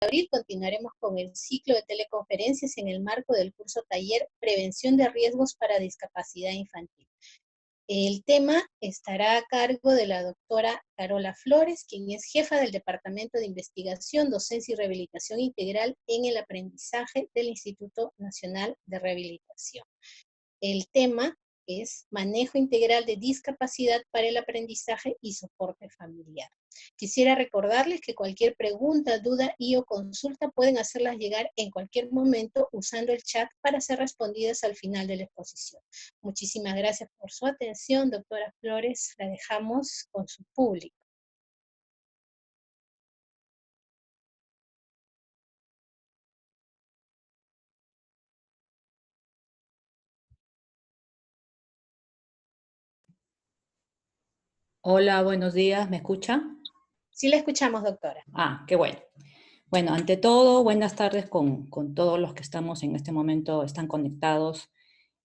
abril continuaremos con el ciclo de teleconferencias en el marco del curso taller Prevención de Riesgos para Discapacidad Infantil. El tema estará a cargo de la doctora Carola Flores, quien es jefa del Departamento de Investigación, Docencia y Rehabilitación Integral en el Aprendizaje del Instituto Nacional de Rehabilitación. El tema es Manejo Integral de Discapacidad para el Aprendizaje y Soporte Familiar. Quisiera recordarles que cualquier pregunta, duda o consulta pueden hacerlas llegar en cualquier momento usando el chat para ser respondidas al final de la exposición. Muchísimas gracias por su atención, doctora Flores. La dejamos con su público. Hola, buenos días, ¿me escucha? Sí la escuchamos, doctora. Qué bueno. Bueno, ante todo, buenas tardes con todos los que estamos en este momento, están conectados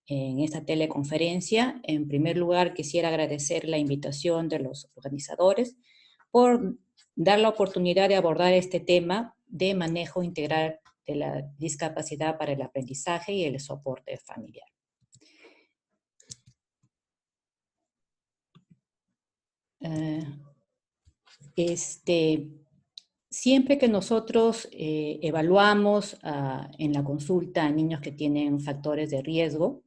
en esta teleconferencia. En primer lugar, quisiera agradecer la invitación de los organizadores por dar la oportunidad de abordar este tema de manejo integral de la discapacidad para el aprendizaje y el soporte familiar. Siempre que nosotros evaluamos en la consulta a niños que tienen factores de riesgo,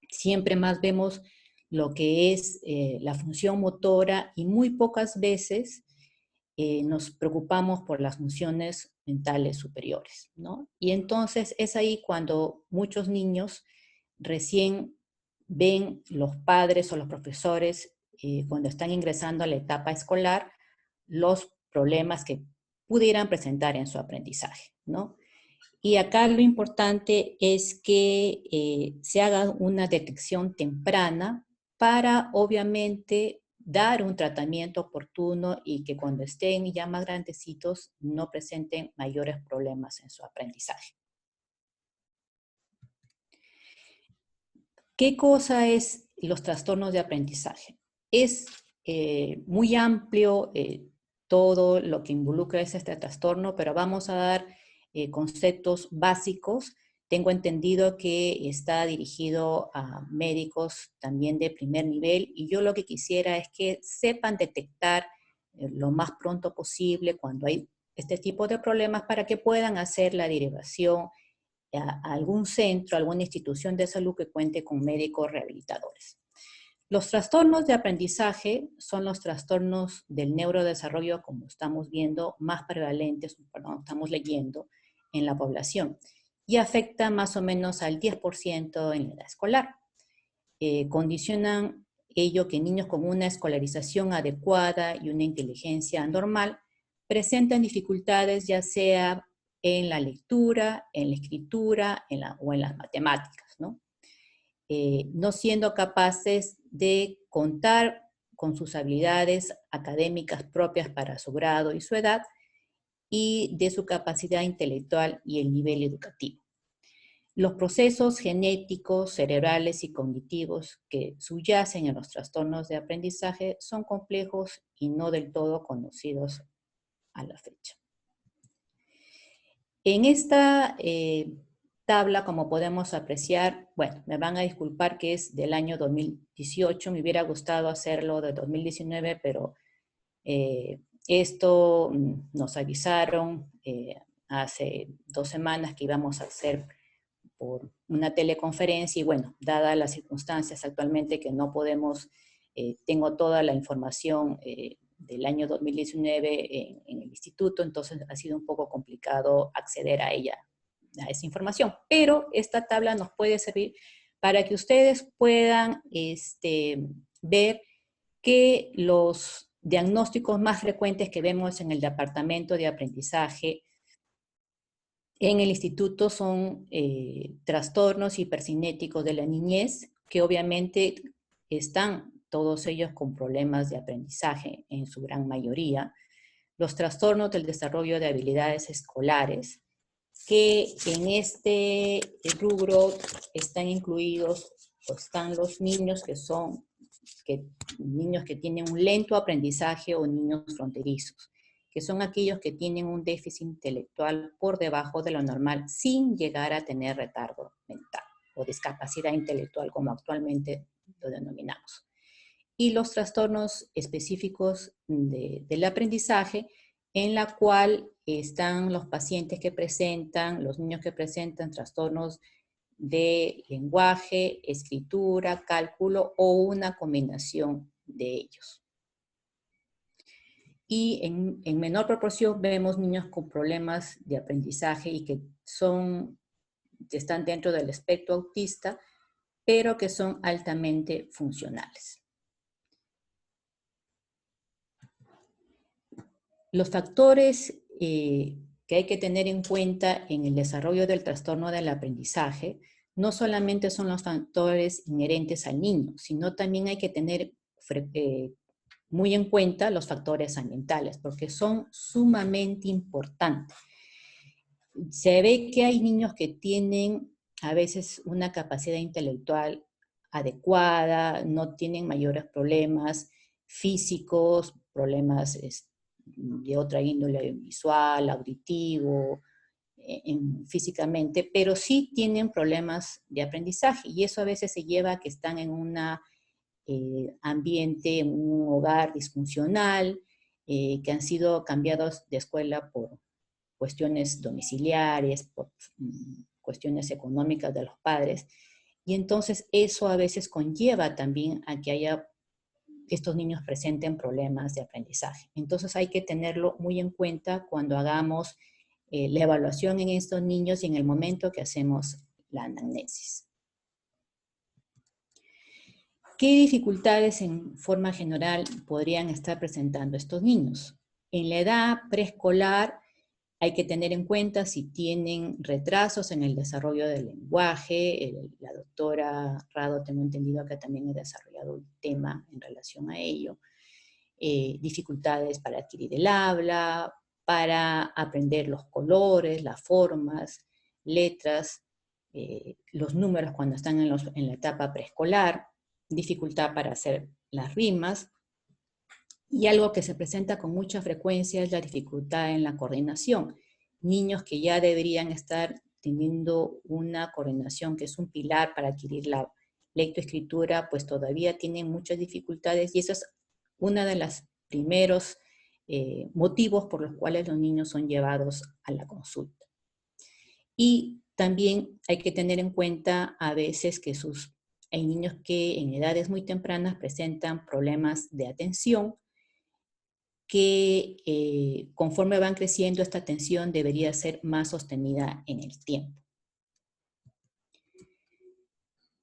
siempre más vemos lo que es la función motora y muy pocas veces nos preocupamos por las funciones mentales superiores, ¿no? Y entonces es ahí cuando muchos niños recién ven los padres o los profesores cuando están ingresando a la etapa escolar los problemas que pudieran presentar en su aprendizaje, ¿no? Y acá lo importante es que se haga una detección temprana para, obviamente, dar un tratamiento oportuno y que cuando estén ya más grandecitos no presenten mayores problemas en su aprendizaje. ¿Qué cosa es los trastornos de aprendizaje? Es muy amplio todo lo que involucra este trastorno, pero vamos a dar conceptos básicos. Tengo entendido que está dirigido a médicos también de primer nivel y yo lo que quisiera es que sepan detectar lo más pronto posible cuando hay este tipo de problemas para que puedan hacer la derivación a algún centro, alguna institución de salud que cuente con médicos rehabilitadores. Los trastornos de aprendizaje son los trastornos del neurodesarrollo, como estamos viendo, más prevalentes, estamos leyendo en la población, y afecta más o menos al 10% en la edad escolar. Condicionan ello que niños con una escolarización adecuada y una inteligencia normal presentan dificultades ya sea en la lectura, en la escritura o en las matemáticas, ¿no? No siendo capaces de contar con sus habilidades académicas propias para su grado y su edad y de su capacidad intelectual y el nivel educativo. Los procesos genéticos, cerebrales y cognitivos que subyacen en los trastornos de aprendizaje son complejos y no del todo conocidos a la fecha. En esta tabla, como podemos apreciar, bueno, me van a disculpar que es del año 2018, me hubiera gustado hacerlo de 2019, pero esto nos avisaron hace 2 semanas que íbamos a hacer por una teleconferencia y bueno, dadas las circunstancias actualmente que no podemos, tengo toda la información del año 2019 en el instituto, entonces ha sido un poco complicado acceder a ella, a esa información. Pero esta tabla nos puede servir para que ustedes puedan ver que los diagnósticos más frecuentes que vemos en el departamento de aprendizaje en el instituto son trastornos hipercinéticos de la niñez, que obviamente están todos ellos con problemas de aprendizaje en su gran mayoría. Los trastornos del desarrollo de habilidades escolares, que en este rubro están incluidos, o están los niños niños que tienen un lento aprendizaje o niños fronterizos, que son aquellos que tienen un déficit intelectual por debajo de lo normal sin llegar a tener retardo mental o discapacidad intelectual, como actualmente lo denominamos. Y los trastornos específicos del aprendizaje, en la cual están los pacientes que presentan, los niños que presentan trastornos de lenguaje, escritura, cálculo o una combinación de ellos. Y en menor proporción vemos niños con problemas de aprendizaje y que están dentro del espectro autista, pero que son altamente funcionales. Los factores que hay que tener en cuenta en el desarrollo del trastorno del aprendizaje no solamente son los factores inherentes al niño, sino también hay que tener muy en cuenta los factores ambientales, porque son sumamente importantes. Se ve que hay niños que tienen a veces una capacidad intelectual adecuada, no tienen mayores problemas físicos, problemas de otra índole visual, auditivo, físicamente, pero sí tienen problemas de aprendizaje y eso a veces se lleva a que están en un ambiente, en un hogar disfuncional, que han sido cambiados de escuela por cuestiones domiciliares, por cuestiones económicas de los padres, y entonces eso a veces conlleva también a que estos niños presenten problemas de aprendizaje. Entonces hay que tenerlo muy en cuenta cuando hagamos la evaluación en estos niños y en el momento que hacemos la anamnesis. ¿Qué dificultades en forma general podrían estar presentando estos niños? En la edad preescolar hay que tener en cuenta si tienen retrasos en el desarrollo del lenguaje. La doctora Rado, tengo entendido que también ha desarrollado un tema en relación a ello. Dificultades para adquirir el habla, para aprender los colores, las formas, letras, los números cuando están en la etapa preescolar, dificultad para hacer las rimas, y algo que se presenta con mucha frecuencia es la dificultad en la coordinación. Niños que ya deberían estar teniendo una coordinación que es un pilar para adquirir la lectoescritura, pues todavía tienen muchas dificultades y eso es uno de los primeros motivos por los cuales los niños son llevados a la consulta. Y también hay que tener en cuenta a veces que hay niños que en edades muy tempranas presentan problemas de atención, que conforme van creciendo esta atención debería ser más sostenida en el tiempo.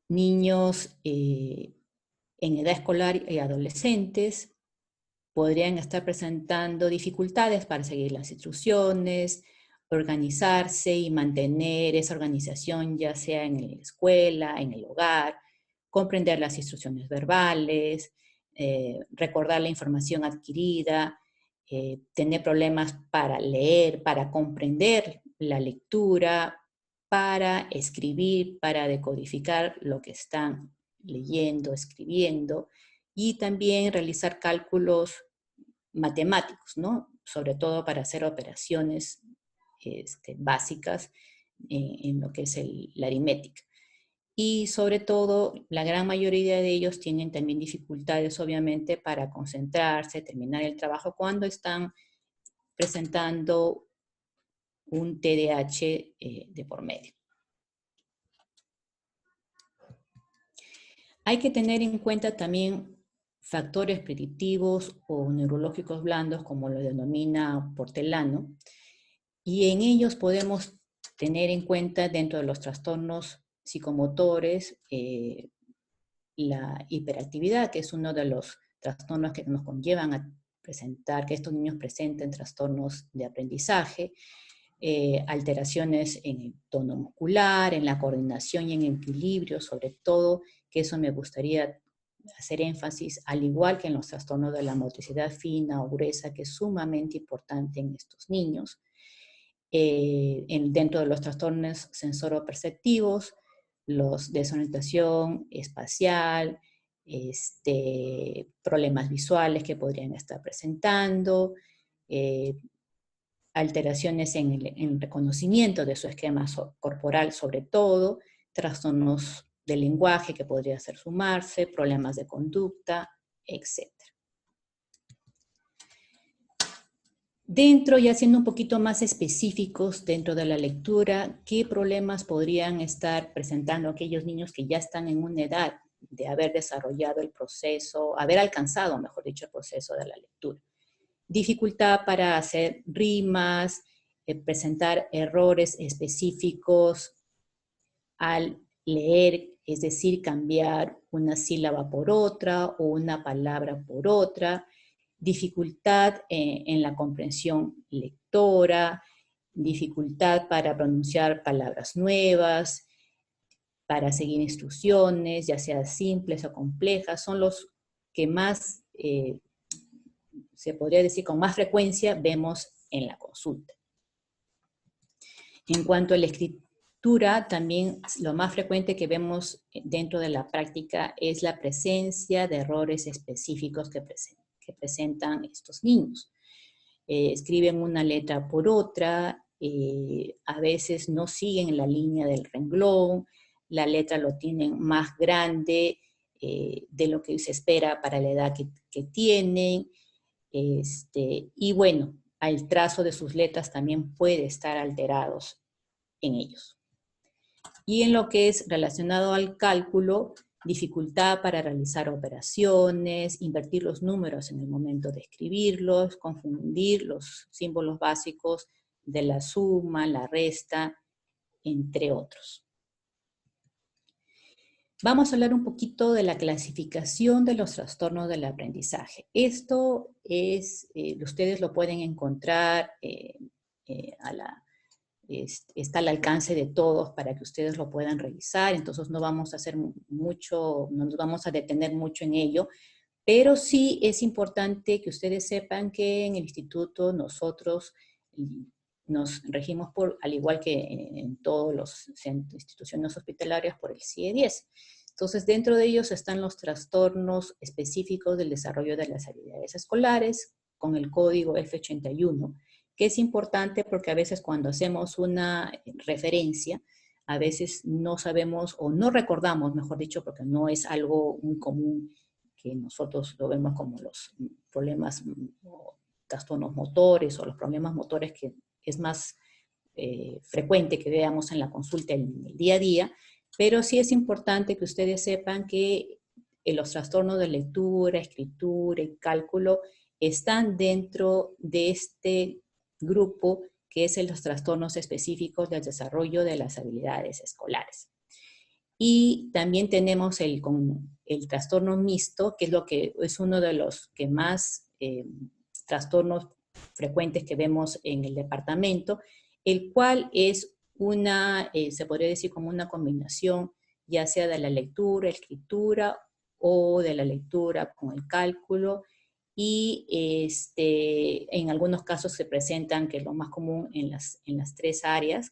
Niños en edad escolar y adolescentes podrían estar presentando dificultades para seguir las instrucciones, organizarse y mantener esa organización ya sea en la escuela, en el hogar, comprender las instrucciones verbales, recordar la información adquirida, tener problemas para leer, para comprender la lectura, para escribir, para decodificar lo que están leyendo, escribiendo, y también realizar cálculos matemáticos, ¿no? Sobre todo para hacer operaciones básicas en lo que es la aritmética. Y sobre todo, la gran mayoría de ellos tienen también dificultades, obviamente, para concentrarse, terminar el trabajo cuando están presentando un TDAH de por medio. Hay que tener en cuenta también factores predictivos o neurológicos blandos, como lo denomina Portelano, y en ellos podemos tener en cuenta dentro de los trastornos psicomotores, la hiperactividad, que es uno de los trastornos que nos conllevan a presentar, que estos niños presenten trastornos de aprendizaje, alteraciones en el tono muscular, en la coordinación y en el equilibrio, sobre todo, que eso me gustaría hacer énfasis, al igual que en los trastornos de la motricidad fina o gruesa, que es sumamente importante en estos niños. Dentro de los trastornos sensoroperceptivos, los desorientación espacial, problemas visuales que podrían estar presentando, alteraciones en el reconocimiento de su esquema corporal, sobre todo, trastornos del lenguaje que podría ser sumarse, problemas de conducta, etc. Dentro, ya siendo un poquito más específicos dentro de la lectura, ¿qué problemas podrían estar presentando aquellos niños que ya están en una edad de haber desarrollado el proceso, haber alcanzado, mejor dicho, el proceso de la lectura? Dificultad para hacer rimas, presentar errores específicos al leer, es decir, cambiar una sílaba por otra o una palabra por otra, dificultad en la comprensión lectora, dificultad para pronunciar palabras nuevas, para seguir instrucciones, ya sea simples o complejas, son los que más, se podría decir con más frecuencia, vemos en la consulta. En cuanto a la escritura, también lo más frecuente que vemos dentro de la práctica es la presencia de errores específicos que presentan estos niños. Escriben una letra por otra, a veces no siguen la línea del renglón, la letra lo tienen más grande de lo que se espera para la edad que tienen, y bueno, el trazo de sus letras también puede estar alterados en ellos. Y en lo que es relacionado al cálculo, dificultad para realizar operaciones, invertir los números en el momento de escribirlos, confundir los símbolos básicos de la suma, la resta, entre otros. Vamos a hablar un poquito de la clasificación de los trastornos del aprendizaje. Esto es, ustedes lo pueden encontrar está al alcance de todos para que ustedes lo puedan revisar, entonces no vamos a hacer mucho, no nos vamos a detener mucho en ello, pero sí es importante que ustedes sepan que en el instituto nosotros nos regimos por, al igual que en todas las instituciones hospitalarias, por el CIE-10. Entonces, dentro de ellos están los trastornos específicos del desarrollo de las habilidades escolares, con el código F81, que es importante porque a veces cuando hacemos una referencia, a veces no sabemos o no recordamos, mejor dicho, porque no es algo muy común que nosotros lo vemos como los problemas o trastornos motores o los problemas motores que es más frecuente que veamos en la consulta en el día a día, pero sí es importante que ustedes sepan que los trastornos de lectura, escritura y cálculo están dentro de este grupo que es los trastornos específicos del desarrollo de las habilidades escolares. Y también tenemos el trastorno mixto, que es uno de los que más trastornos frecuentes que vemos en el departamento, el cual es se podría decir como una combinación, ya sea de la lectura, escritura, o de la lectura con el cálculo, y en algunos casos se presentan, que es lo más común, en las tres áreas.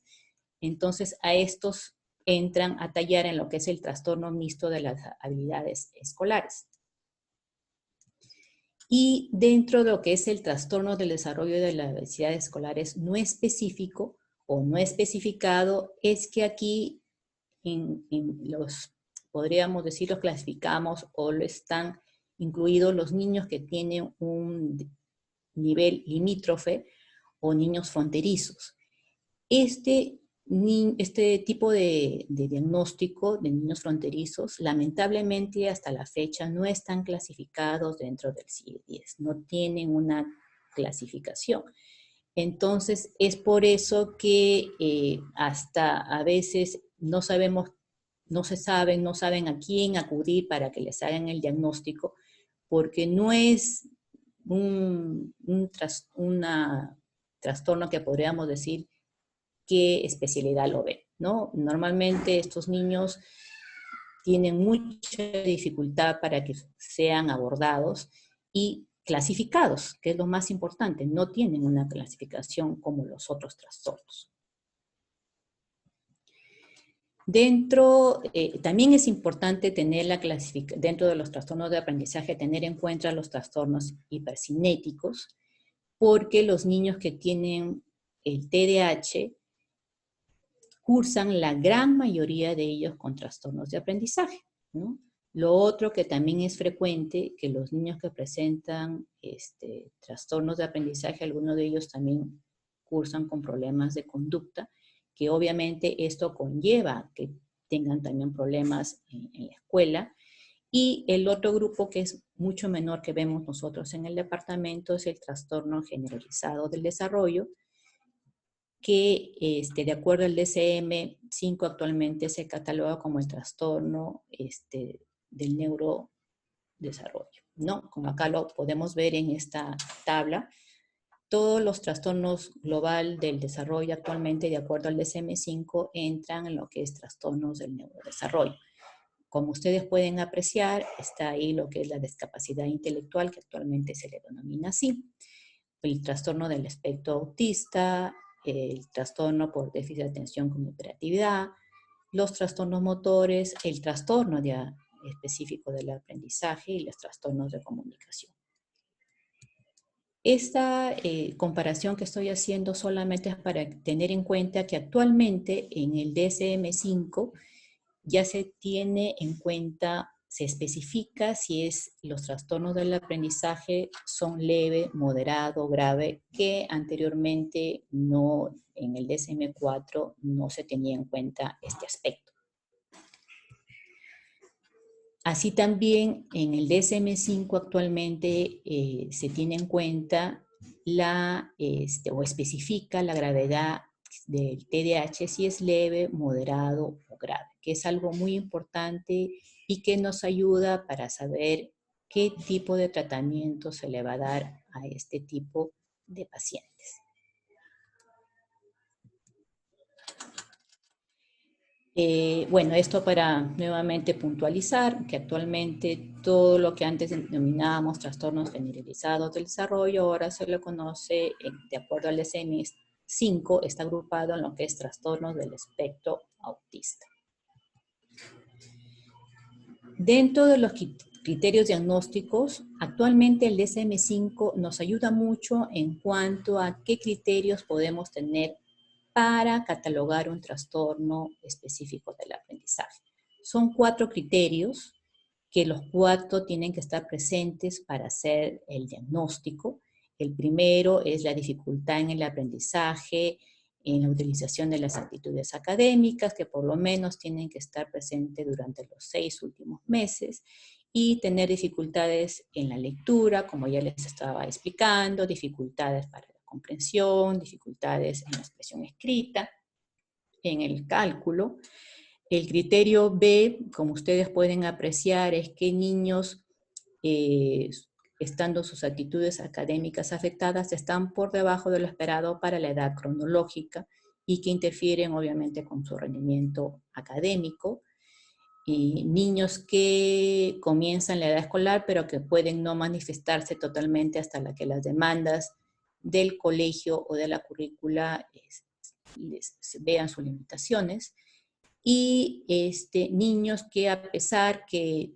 Entonces, a estos entran a tallar en lo que es el trastorno mixto de las habilidades escolares. Y dentro de lo que es el trastorno del desarrollo de las habilidades escolares no específico o no especificado, es que aquí podríamos decir, los clasificamos o lo están incluidos los niños que tienen un nivel limítrofe o niños fronterizos. Este tipo de diagnóstico de niños fronterizos, lamentablemente hasta la fecha no están clasificados dentro del CIE-10, no tienen una clasificación. Entonces es por eso que hasta a veces no saben a quién acudir para que les hagan el diagnóstico, porque no es un trastorno que podríamos decir qué especialidad lo ve, ¿no? Normalmente estos niños tienen mucha dificultad para que sean abordados y clasificados, que es lo más importante, no tienen una clasificación como los otros trastornos. También es importante tener dentro de los trastornos de aprendizaje, tener en cuenta los trastornos hipercinéticos, porque los niños que tienen el TDAH cursan la gran mayoría de ellos con trastornos de aprendizaje, ¿no? Lo otro que también es frecuente, que los niños que presentan trastornos de aprendizaje, algunos de ellos también cursan con problemas de conducta, que obviamente esto conlleva que tengan también problemas en la escuela. Y el otro grupo que es mucho menor que vemos nosotros en el departamento es el trastorno generalizado del desarrollo, que de acuerdo al DSM-5 actualmente se cataloga como el trastorno del neurodesarrollo, ¿no? Como acá lo podemos ver en esta tabla, todos los trastornos global del desarrollo actualmente, de acuerdo al DSM-5, entran en lo que es trastornos del neurodesarrollo. Como ustedes pueden apreciar, está ahí lo que es la discapacidad intelectual, que actualmente se le denomina así, el trastorno del espectro autista, el trastorno por déficit de atención con hiperactividad, los trastornos motores, el trastorno específico del aprendizaje y los trastornos de comunicación. Esta comparación que estoy haciendo solamente es para tener en cuenta que actualmente en el DSM-5 ya se tiene en cuenta, se especifica si los trastornos del aprendizaje son leve, moderado, grave, que anteriormente no, en el DSM-4 no se tenía en cuenta este aspecto. Así también en el DSM-5 actualmente se tiene en cuenta o especifica la gravedad del TDAH si es leve, moderado o grave, que es algo muy importante y que nos ayuda para saber qué tipo de tratamiento se le va a dar a este tipo de pacientes. Bueno, esto para nuevamente puntualizar que actualmente todo lo que antes denominábamos trastornos generalizados del desarrollo, ahora se lo conoce, de acuerdo al DSM-5, está agrupado en lo que es trastornos del espectro autista. Dentro de los criterios diagnósticos, actualmente el DSM-5 nos ayuda mucho en cuanto a qué criterios podemos tener para catalogar un trastorno específico del aprendizaje. Son 4 criterios que los 4 tienen que estar presentes para hacer el diagnóstico. El primero es la dificultad en el aprendizaje, en la utilización de las actitudes académicas, que por lo menos tienen que estar presentes durante los 6 últimos meses, y tener dificultades en la lectura, como ya les estaba explicando, dificultades para la comprensión, dificultades en la expresión escrita, en el cálculo. El criterio B, como ustedes pueden apreciar, es que niños, estando sus actitudes académicas afectadas, están por debajo de lo esperado para la edad cronológica y que interfieren obviamente con su rendimiento académico. Y niños que comienzan la edad escolar, pero que pueden no manifestarse totalmente hasta que las demandas del colegio o de la currícula les vean sus limitaciones. Y niños que, a pesar que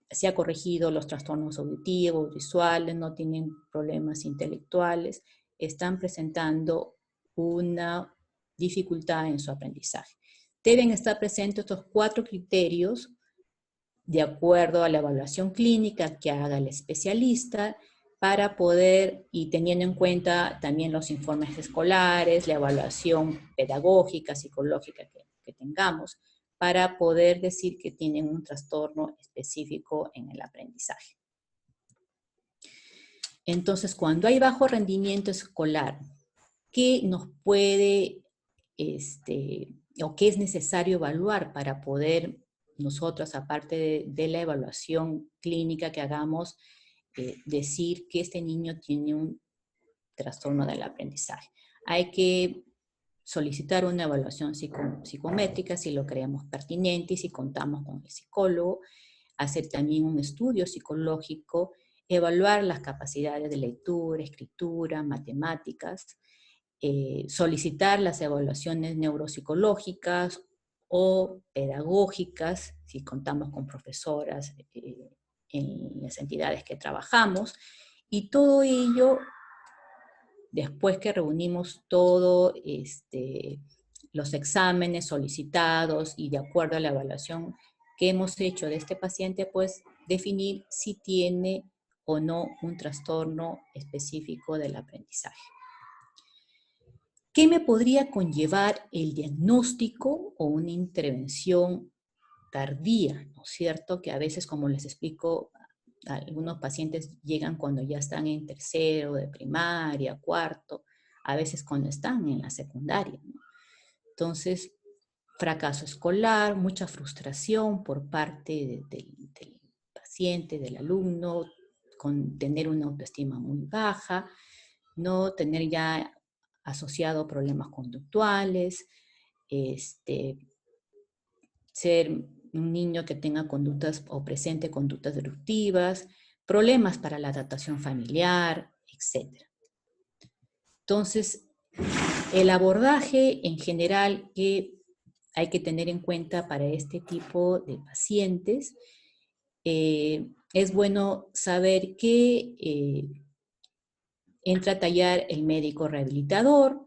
se ha corregido los trastornos auditivos, visuales, no tienen problemas intelectuales, están presentando una dificultad en su aprendizaje. Deben estar presentes estos 4 criterios de acuerdo a la evaluación clínica que haga el especialista para poder, y teniendo en cuenta también los informes escolares, la evaluación pedagógica, psicológica que tengamos, para poder decir que tienen un trastorno específico en el aprendizaje. Entonces, cuando hay bajo rendimiento escolar, ¿qué nos puede, o qué es necesario evaluar para poder nosotros, aparte de la evaluación clínica que hagamos, decir que este niño tiene un trastorno del aprendizaje? Hay que solicitar una evaluación psicométrica si lo creemos pertinente y si contamos con el psicólogo, hacer también un estudio psicológico, evaluar las capacidades de lectura, escritura, matemáticas, solicitar las evaluaciones neuropsicológicas o pedagógicas, si contamos con profesoras en las entidades que trabajamos, y todo ello después que reunimos todo, los exámenes solicitados y de acuerdo a la evaluación que hemos hecho de este paciente, pues definir si tiene o no un trastorno específico del aprendizaje. ¿Qué me podría conllevar el diagnóstico o una intervención tardía? ¿No es cierto? Que a veces, como les explico, algunos pacientes llegan cuando ya están en tercero de primaria, cuarto, a veces cuando están en la secundaria, ¿no? Entonces, fracaso escolar, mucha frustración por parte del paciente, del alumno, con tener una autoestima muy baja, no tener ya asociado problemas conductuales, ser un niño que tenga conductas o presente conductas disruptivas, problemas para la adaptación familiar, etc. Entonces, el abordaje en general que hay que tener en cuenta para este tipo de pacientes, es bueno saber que entra a tallar el médico rehabilitador,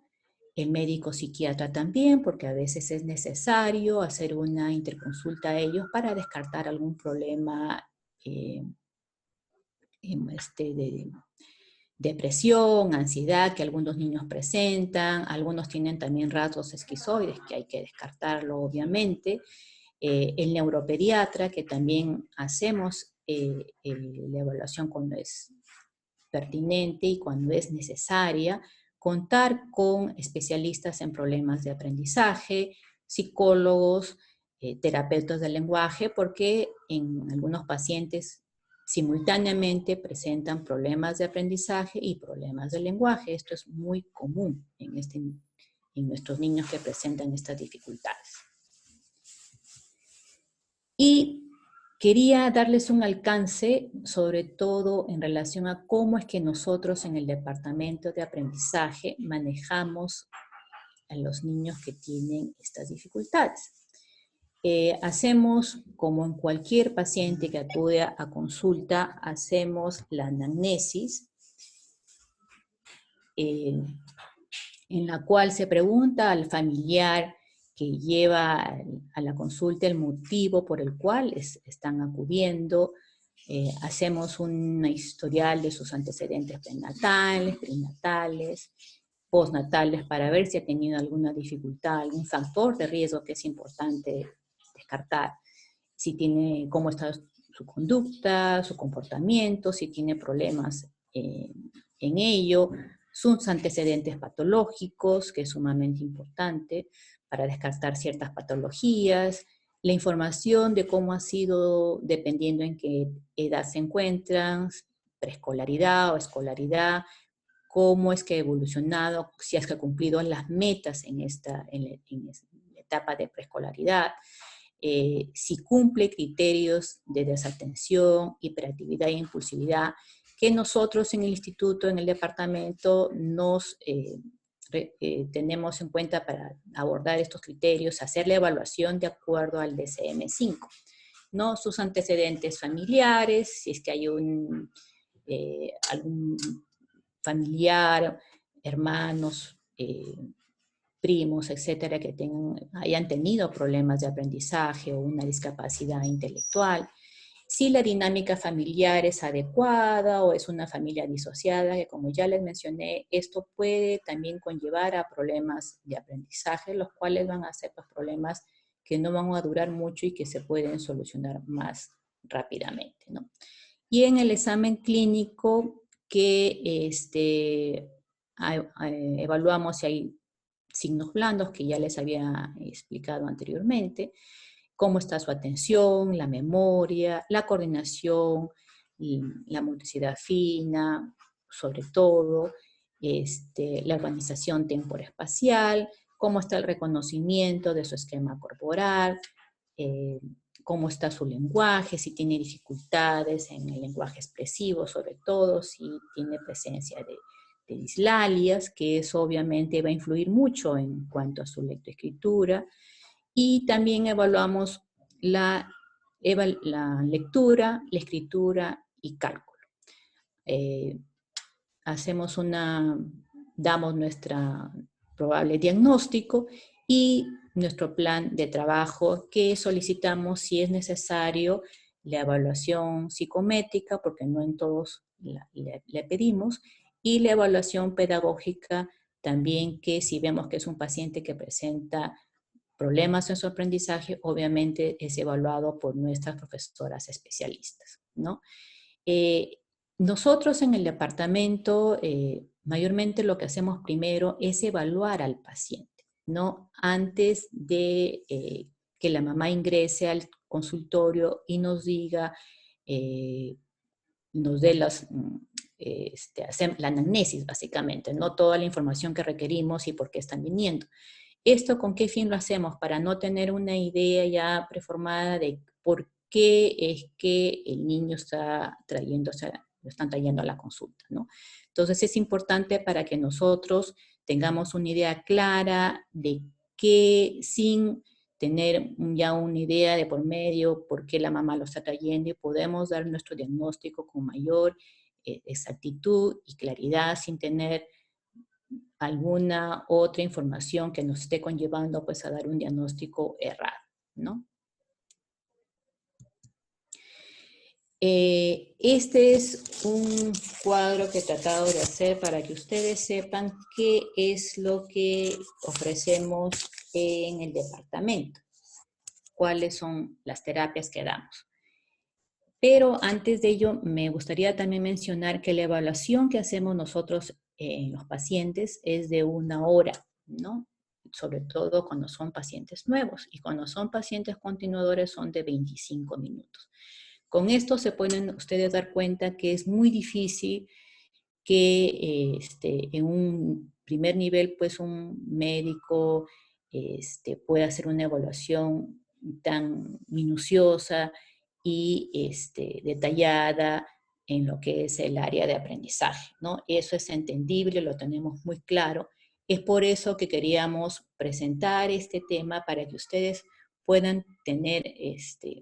el médico psiquiatra también, porque a veces es necesario hacer una interconsulta a ellos para descartar algún problema de depresión, ansiedad que algunos niños presentan, algunos tienen también rasgos esquizoides que hay que descartarlo obviamente, el neuropediatra que también hacemos la evaluación cuando es pertinente y cuando es necesaria, contar con especialistas en problemas de aprendizaje, psicólogos, terapeutas del lenguaje, porque en algunos pacientes simultáneamente presentan problemas de aprendizaje y problemas de lenguaje. Esto es muy común en nuestros niños que presentan estas dificultades. Y quería darles un alcance, sobre todo en relación a cómo es que nosotros en el departamento de aprendizaje manejamos a los niños que tienen estas dificultades. Hacemos, como en cualquier paciente que acude a consulta, hacemos la anamnesis, en la cual se pregunta al familiar que lleva a la consulta el motivo por el cual están acudiendo. Hacemos un historial de sus antecedentes prenatales, perinatales, postnatales, para ver si ha tenido alguna dificultad, algún factor de riesgo que es importante descartar. Si tiene, cómo está su conducta, su comportamiento, si tiene problemas en ello, sus antecedentes patológicos, que es sumamente importante para descartar ciertas patologías, la información de cómo ha sido, dependiendo en qué edad se encuentran, preescolaridad o escolaridad, cómo es que ha evolucionado, si es que ha cumplido las metas en la etapa de preescolaridad, si cumple criterios de desatención, hiperactividad e impulsividad, que nosotros en el instituto, en el departamento, tenemos en cuenta para abordar estos criterios, hacer la evaluación de acuerdo al DSM-5, ¿no? Sus antecedentes familiares, si es que hay algún familiar, hermanos, primos, etcétera, que hayan tenido problemas de aprendizaje o una discapacidad intelectual. Si la dinámica familiar es adecuada o es una familia disociada, que como ya les mencioné, esto puede también conllevar a problemas de aprendizaje, los cuales van a ser pues, problemas que no van a durar mucho y que se pueden solucionar más rápidamente, ¿no? Y en el examen clínico que evaluamos si hay signos blandos que ya les había explicado anteriormente, cómo está su atención, la memoria, la coordinación, la motricidad fina, sobre todo, la organización temporoespacial, cómo está el reconocimiento de su esquema corporal, cómo está su lenguaje, si tiene dificultades en el lenguaje expresivo, sobre todo, si tiene presencia de dislalias, que eso obviamente va a influir mucho en cuanto a su lectoescritura. Y también evaluamos la lectura, la escritura y cálculo. Hacemos una damos nuestro probable diagnóstico y nuestro plan de trabajo que solicitamos si es necesario la evaluación psicométrica, porque no en todos le pedimos, y la evaluación pedagógica también, que si vemos que es un paciente que presenta problemas en su aprendizaje, obviamente es evaluado por nuestras profesoras especialistas, ¿no? Nosotros en el departamento, mayormente lo que hacemos primero es evaluar al paciente, ¿no? Antes de que la mamá ingrese al consultorio y nos diga, nos dé la anamnesis, básicamente, no toda la información que requerimos y por qué están viniendo. ¿Esto con qué fin lo hacemos? Para no tener una idea ya preformada de por qué es que el niño está trayendo, o sea, lo están trayendo a la consulta, ¿no? Entonces es importante para que nosotros tengamos una idea clara de qué, sin tener ya una idea de por medio por qué la mamá lo está trayendo, y podemos dar nuestro diagnóstico con mayor exactitud y claridad sin tener alguna otra información que nos esté conllevando pues a dar un diagnóstico errado, ¿no? Este es un cuadro que he tratado de hacer para que ustedes sepan qué es lo que ofrecemos en el departamento, cuáles son las terapias que damos. Pero antes de ello, me gustaría también mencionar que la evaluación que hacemos nosotros en los pacientes es de 1 hora, ¿no? Sobre todo cuando son pacientes nuevos, y cuando son pacientes continuadores son de 25 minutos. Con esto se pueden ustedes dar cuenta que es muy difícil que en un primer nivel, pues un médico pueda hacer una evaluación tan minuciosa y detallada en lo que es el área de aprendizaje, ¿no? Eso es entendible, lo tenemos muy claro. Es por eso que queríamos presentar este tema para que ustedes puedan tener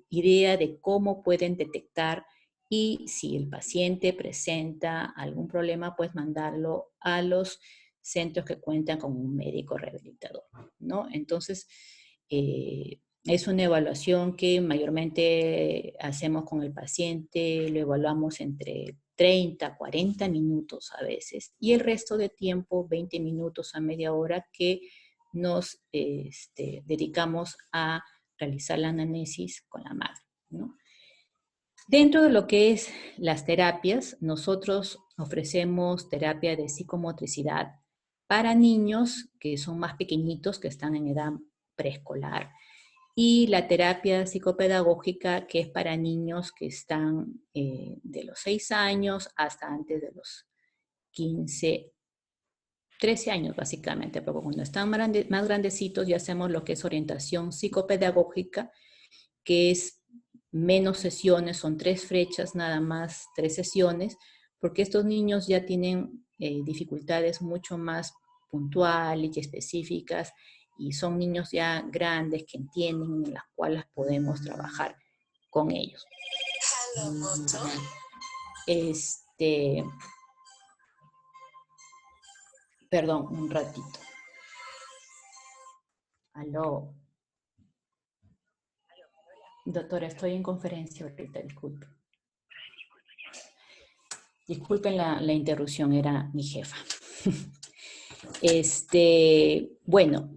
idea de cómo pueden detectar, y si el paciente presenta algún problema, pues mandarlo a los centros que cuentan con un médico rehabilitador, ¿no? Entonces, es una evaluación que mayormente hacemos con el paciente, lo evaluamos entre 30, 40 minutos a veces, y el resto de tiempo, 20 minutos a media hora, que nos dedicamos a realizar la anamnesis con la madre, ¿no? Dentro de lo que es las terapias, nosotros ofrecemos terapia de psicomotricidad para niños que son más pequeñitos, que están en edad preescolar, y la terapia psicopedagógica, que es para niños que están de los 6 años hasta antes de los 15, 13 años básicamente, porque cuando están más grandecitos ya hacemos lo que es orientación psicopedagógica, que es menos sesiones, son 3 fechas nada más, 3 sesiones, porque estos niños ya tienen dificultades mucho más puntuales y específicas, y son niños ya grandes que entienden, en las cuales podemos trabajar con ellos. Perdón, un ratito. Aló. Doctora, estoy en conferencia ahorita, disculpe. Disculpen la interrupción, era mi jefa. Bueno,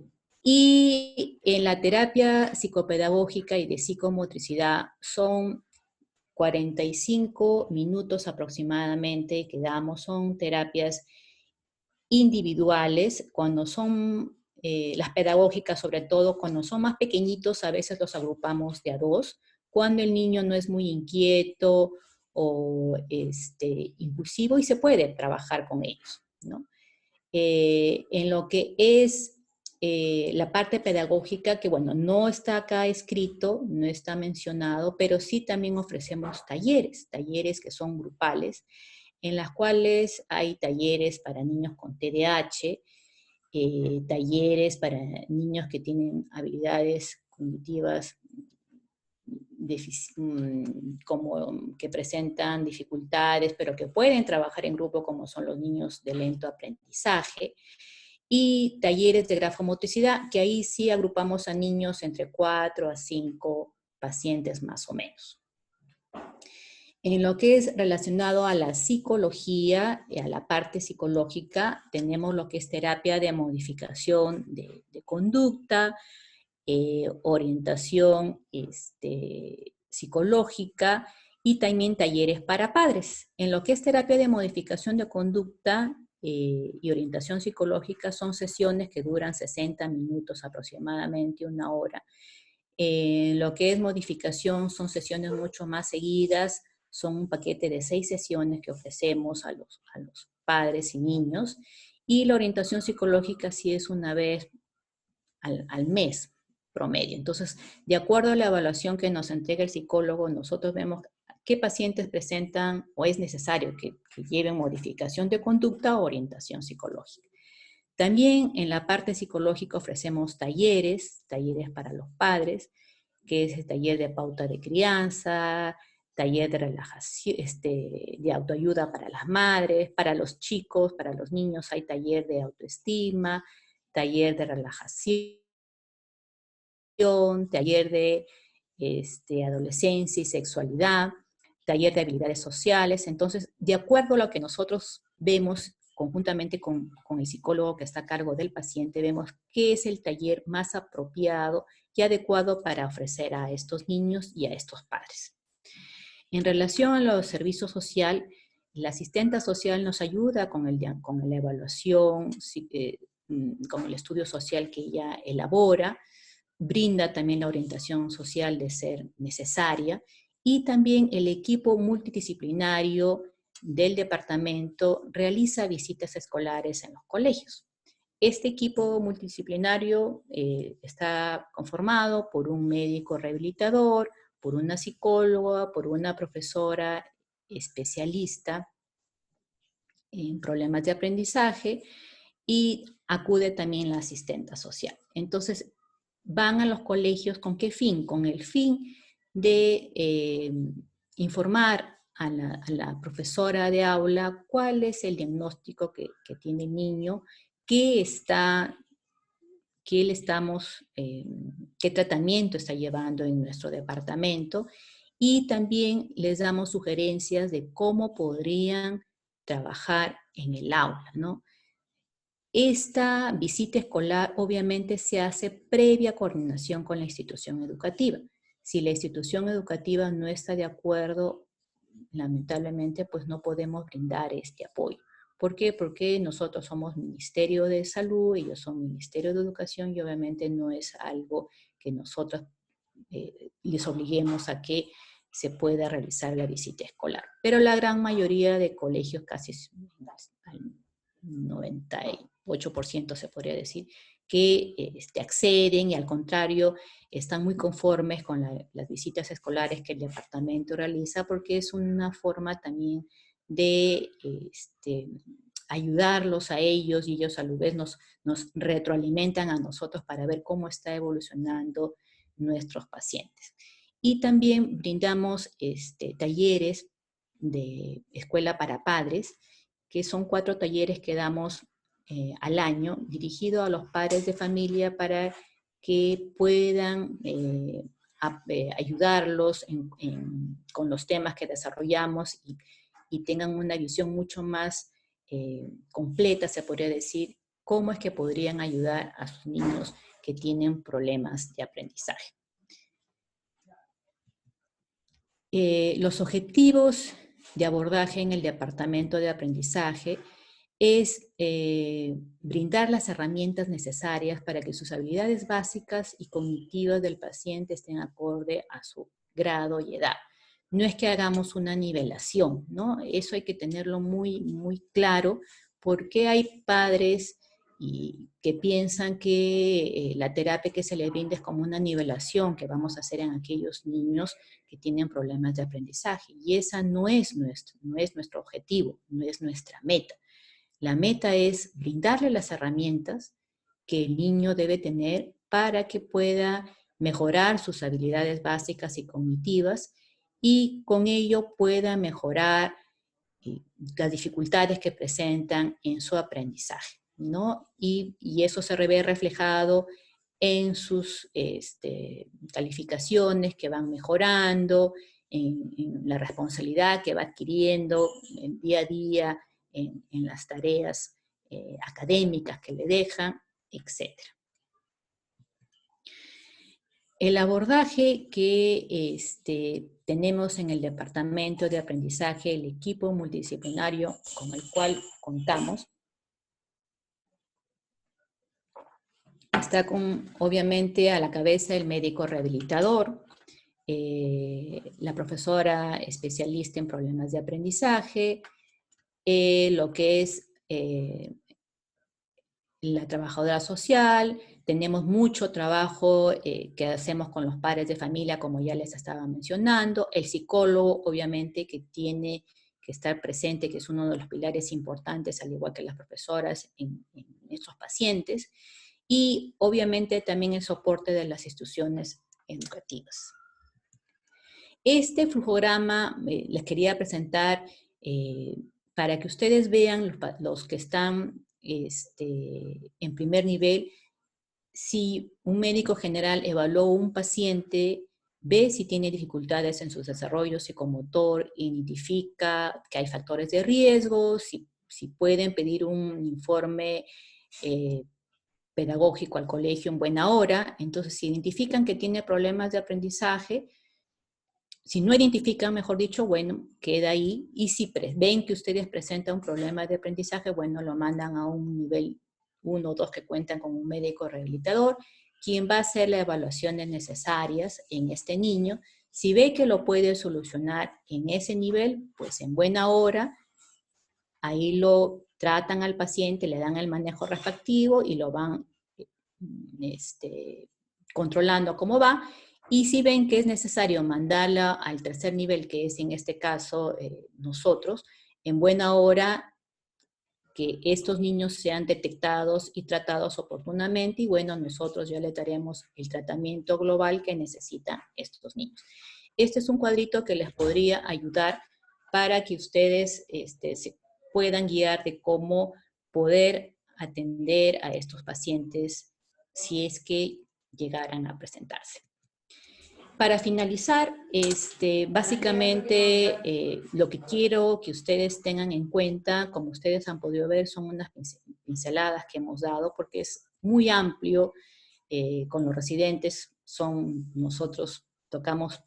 y en la terapia psicopedagógica y de psicomotricidad son 45 minutos aproximadamente que damos. Son terapias individuales. Cuando son las pedagógicas, sobre todo cuando son más pequeñitos, a veces los agrupamos de a 2, cuando el niño no es muy inquieto o impulsivo, y se puede trabajar con ellos, ¿no? En lo que es la parte pedagógica, que bueno, no está acá escrito, no está mencionado, pero sí también ofrecemos talleres que son grupales, en las cuales hay talleres para niños con TDAH, talleres para niños que tienen habilidades cognitivas como que presentan dificultades, pero que pueden trabajar en grupo, como son los niños de lento aprendizaje, y talleres de grafomotricidad, que ahí sí agrupamos a niños entre 4 a 5 pacientes más o menos. En lo que es relacionado a la psicología, a la parte psicológica, tenemos lo que es terapia de modificación de conducta, orientación psicológica y también talleres para padres. En lo que es terapia de modificación de conducta y orientación psicológica son sesiones que duran 60 minutos aproximadamente, 1 hora. Lo que es modificación son sesiones mucho más seguidas, son un paquete de 6 sesiones que ofrecemos a los padres y niños, y la orientación psicológica sí es una vez al mes promedio. Entonces, de acuerdo a la evaluación que nos entrega el psicólogo, nosotros vemos qué pacientes presentan o es necesario que lleven modificación de conducta o orientación psicológica. También en la parte psicológica ofrecemos talleres para los padres, que es el taller de pauta de crianza, taller de relajación, de autoayuda para las madres, para los chicos, para los niños hay taller de autoestima, taller de relajación, taller de adolescencia y sexualidad, taller de habilidades sociales. Entonces, de acuerdo a lo que nosotros vemos conjuntamente con el psicólogo que está a cargo del paciente, vemos qué es el taller más apropiado y adecuado para ofrecer a estos niños y a estos padres. En relación a los servicios sociales, la asistenta social nos ayuda con la evaluación, con el estudio social que ella elabora, brinda también la orientación social de ser necesaria, y también el equipo multidisciplinario del departamento realiza visitas escolares en los colegios. Este equipo multidisciplinario está conformado por un médico rehabilitador, por una psicóloga, por una profesora especialista en problemas de aprendizaje, y acude también la asistenta social. Entonces, van a los colegios ¿con qué fin? Con el fin de informar a la profesora de aula cuál es el diagnóstico que tiene el niño, qué tratamiento está llevando en nuestro departamento, y también les damos sugerencias de cómo podrían trabajar en el aula, ¿no? Esta visita escolar obviamente se hace previa coordinación con la institución educativa. Si la institución educativa no está de acuerdo, lamentablemente pues no podemos brindar este apoyo. ¿Por qué? Porque nosotros somos Ministerio de Salud, ellos son Ministerio de Educación, y obviamente no es algo que nosotros les obliguemos a que se pueda realizar la visita escolar. Pero la gran mayoría de colegios, casi al 98% se podría decir, que acceden, y al contrario, están muy conformes con las visitas escolares que el departamento realiza, porque es una forma también de ayudarlos a ellos, y ellos a su vez nos retroalimentan a nosotros para ver cómo está evolucionando nuestros pacientes. Y también brindamos talleres de escuela para padres, que son 4 talleres que damos al año, dirigidos a los padres de familia para que puedan ayudarlos con los temas que desarrollamos, y tengan una visión mucho más completa, se podría decir, cómo es que podrían ayudar a sus niños que tienen problemas de aprendizaje. Los objetivos de abordaje en el departamento de aprendizaje es brindar las herramientas necesarias para que sus habilidades básicas y cognitivas del paciente estén acorde a su grado y edad. No es que hagamos una nivelación, ¿no? Eso hay que tenerlo muy, muy claro, porque hay padres que piensan que la terapia que se les brinda es como una nivelación que vamos a hacer en aquellos niños que tienen problemas de aprendizaje. Y esa no es nuestro objetivo, no es nuestra meta. La meta es brindarle las herramientas que el niño debe tener para que pueda mejorar sus habilidades básicas y cognitivas y con ello pueda mejorar las dificultades que presentan en su aprendizaje, ¿no? Y eso se ve reflejado en sus calificaciones que van mejorando, en la responsabilidad que va adquiriendo en día a día, en las tareas académicas que le dejan, etc. El abordaje que tenemos en el Departamento de Aprendizaje, el equipo multidisciplinario con el cual contamos, está obviamente a la cabeza el médico rehabilitador, la profesora especialista en problemas de aprendizaje, lo que es la trabajadora social. Tenemos mucho trabajo que hacemos con los padres de familia, como ya les estaba mencionando, el psicólogo, obviamente, que tiene que estar presente, que es uno de los pilares importantes, al igual que las profesoras en estos pacientes, y obviamente también el soporte de las instituciones educativas. Este flujograma les quería presentar para que ustedes vean, los que están en primer nivel, si un médico general evaluó un paciente, ve si tiene dificultades en su desarrollo psicomotor, identifica que hay factores de riesgo, si pueden pedir un informe pedagógico al colegio en buena hora. Entonces, si identifican que tiene problemas de aprendizaje, si no identifican, mejor dicho, bueno, queda ahí. Y si ven que ustedes presentan un problema de aprendizaje, bueno, lo mandan a un nivel 1 o 2 que cuentan con un médico rehabilitador, quien va a hacer las evaluaciones necesarias en este niño. Si ve que lo puede solucionar en ese nivel, pues en buena hora, ahí lo tratan al paciente, le dan el manejo respectivo y lo van controlando cómo va. Y si ven que es necesario mandarla al tercer nivel, que es en este caso nosotros, en buena hora que estos niños sean detectados y tratados oportunamente, y bueno, nosotros ya les daremos el tratamiento global que necesitan estos niños. Este es un cuadrito que les podría ayudar para que ustedes se puedan guiar de cómo poder atender a estos pacientes si es que llegaran a presentarse. Para finalizar, básicamente lo que quiero que ustedes tengan en cuenta, como ustedes han podido ver, son unas pinceladas que hemos dado, porque es muy amplio. Con los residentes nosotros tocamos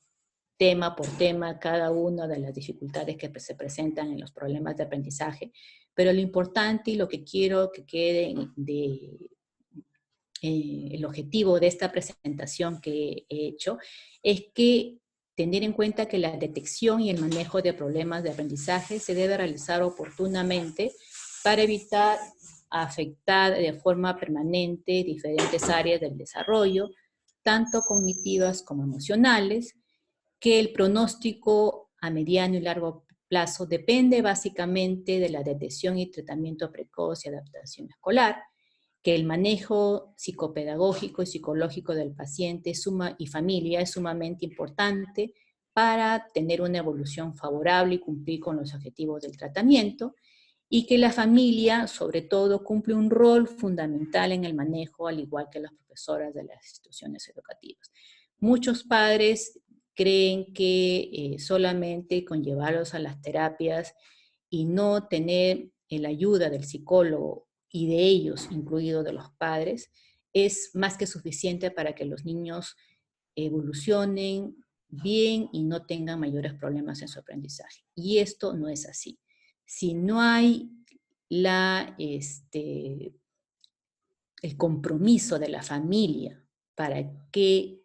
tema por tema cada una de las dificultades que se presentan en los problemas de aprendizaje, pero lo importante y lo que quiero que quede el objetivo de esta presentación que he hecho es que tener en cuenta que la detección y el manejo de problemas de aprendizaje se debe realizar oportunamente para evitar afectar de forma permanente diferentes áreas del desarrollo, tanto cognitivas como emocionales, que el pronóstico a mediano y largo plazo depende básicamente de la detección y tratamiento precoz y adaptación escolar, que el manejo psicopedagógico y psicológico del paciente y familia es sumamente importante para tener una evolución favorable y cumplir con los objetivos del tratamiento, y que la familia, sobre todo, cumple un rol fundamental en el manejo, al igual que las profesoras de las instituciones educativas. Muchos padres creen que solamente con llevarlos a las terapias y no tener la ayuda del psicólogo y de ellos, incluido de los padres, es más que suficiente para que los niños evolucionen bien y no tengan mayores problemas en su aprendizaje. Y esto no es así. Si no hay el compromiso de la familia para que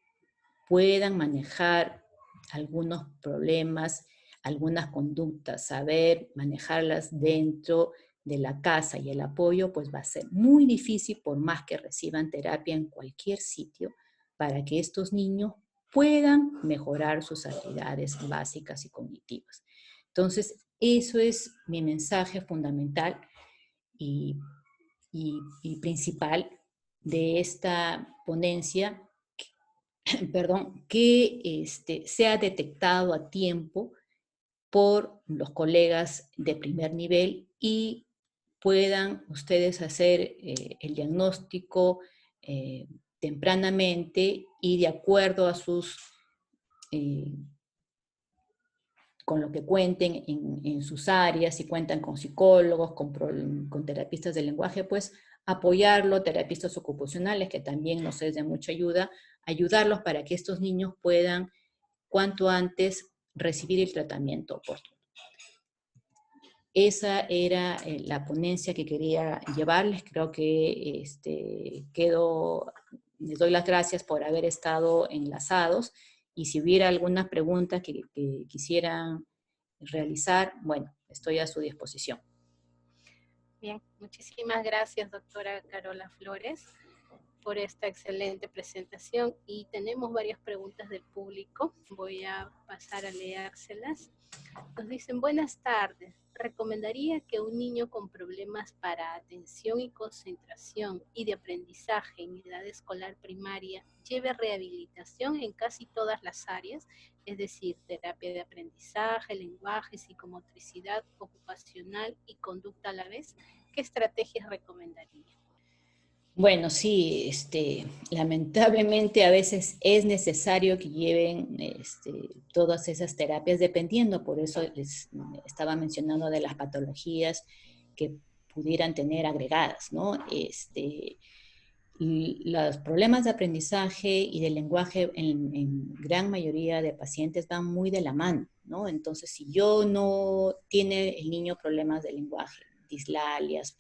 puedan manejar algunos problemas, algunas conductas, saber manejarlas dentro de la casa y el apoyo, pues va a ser muy difícil, por más que reciban terapia en cualquier sitio, para que estos niños puedan mejorar sus habilidades básicas y cognitivas. Entonces, eso es mi mensaje fundamental y principal de esta ponencia, perdón, que sea detectado a tiempo por los colegas de primer nivel y puedan ustedes hacer el diagnóstico eh, tempranamente y de acuerdo a sus, eh, con lo que cuenten en sus áreas, si cuentan con psicólogos, con terapistas del lenguaje, pues apoyarlo, terapistas ocupacionales, que también nos es de mucha ayuda, ayudarlos para que estos niños puedan cuanto antes recibir el tratamiento oportuno. Esa era la ponencia que quería llevarles. Creo que les doy las gracias por haber estado enlazados y si hubiera alguna pregunta que quisieran realizar, bueno, estoy a su disposición. Bien, muchísimas gracias, doctora Carola Flores, por esta excelente presentación y tenemos varias preguntas del público. Voy a pasar a leérselas. Nos dicen, buenas tardes. ¿Recomendaría que un niño con problemas para atención y concentración y de aprendizaje en edad escolar primaria lleve rehabilitación en casi todas las áreas? Es decir, terapia de aprendizaje, lenguaje, psicomotricidad, ocupacional y conducta a la vez. ¿Qué estrategias recomendaría? Bueno, sí, lamentablemente a veces es necesario que lleven todas esas terapias dependiendo, por eso les estaba mencionando de las patologías que pudieran tener agregadas, ¿no? Los problemas de aprendizaje y de lenguaje en gran mayoría de pacientes van muy de la mano, ¿no? Entonces, si yo no tiene el niño problemas de lenguaje, dislalias,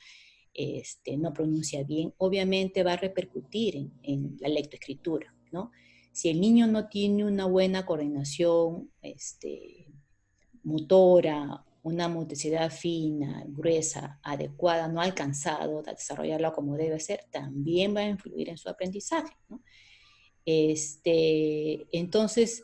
no pronuncia bien, obviamente va a repercutir en la lectoescritura, ¿no? Si el niño no tiene una buena coordinación motora, una motricidad fina, gruesa, adecuada, no ha alcanzado a desarrollarla como debe ser, también va a influir en su aprendizaje, ¿no? Entonces,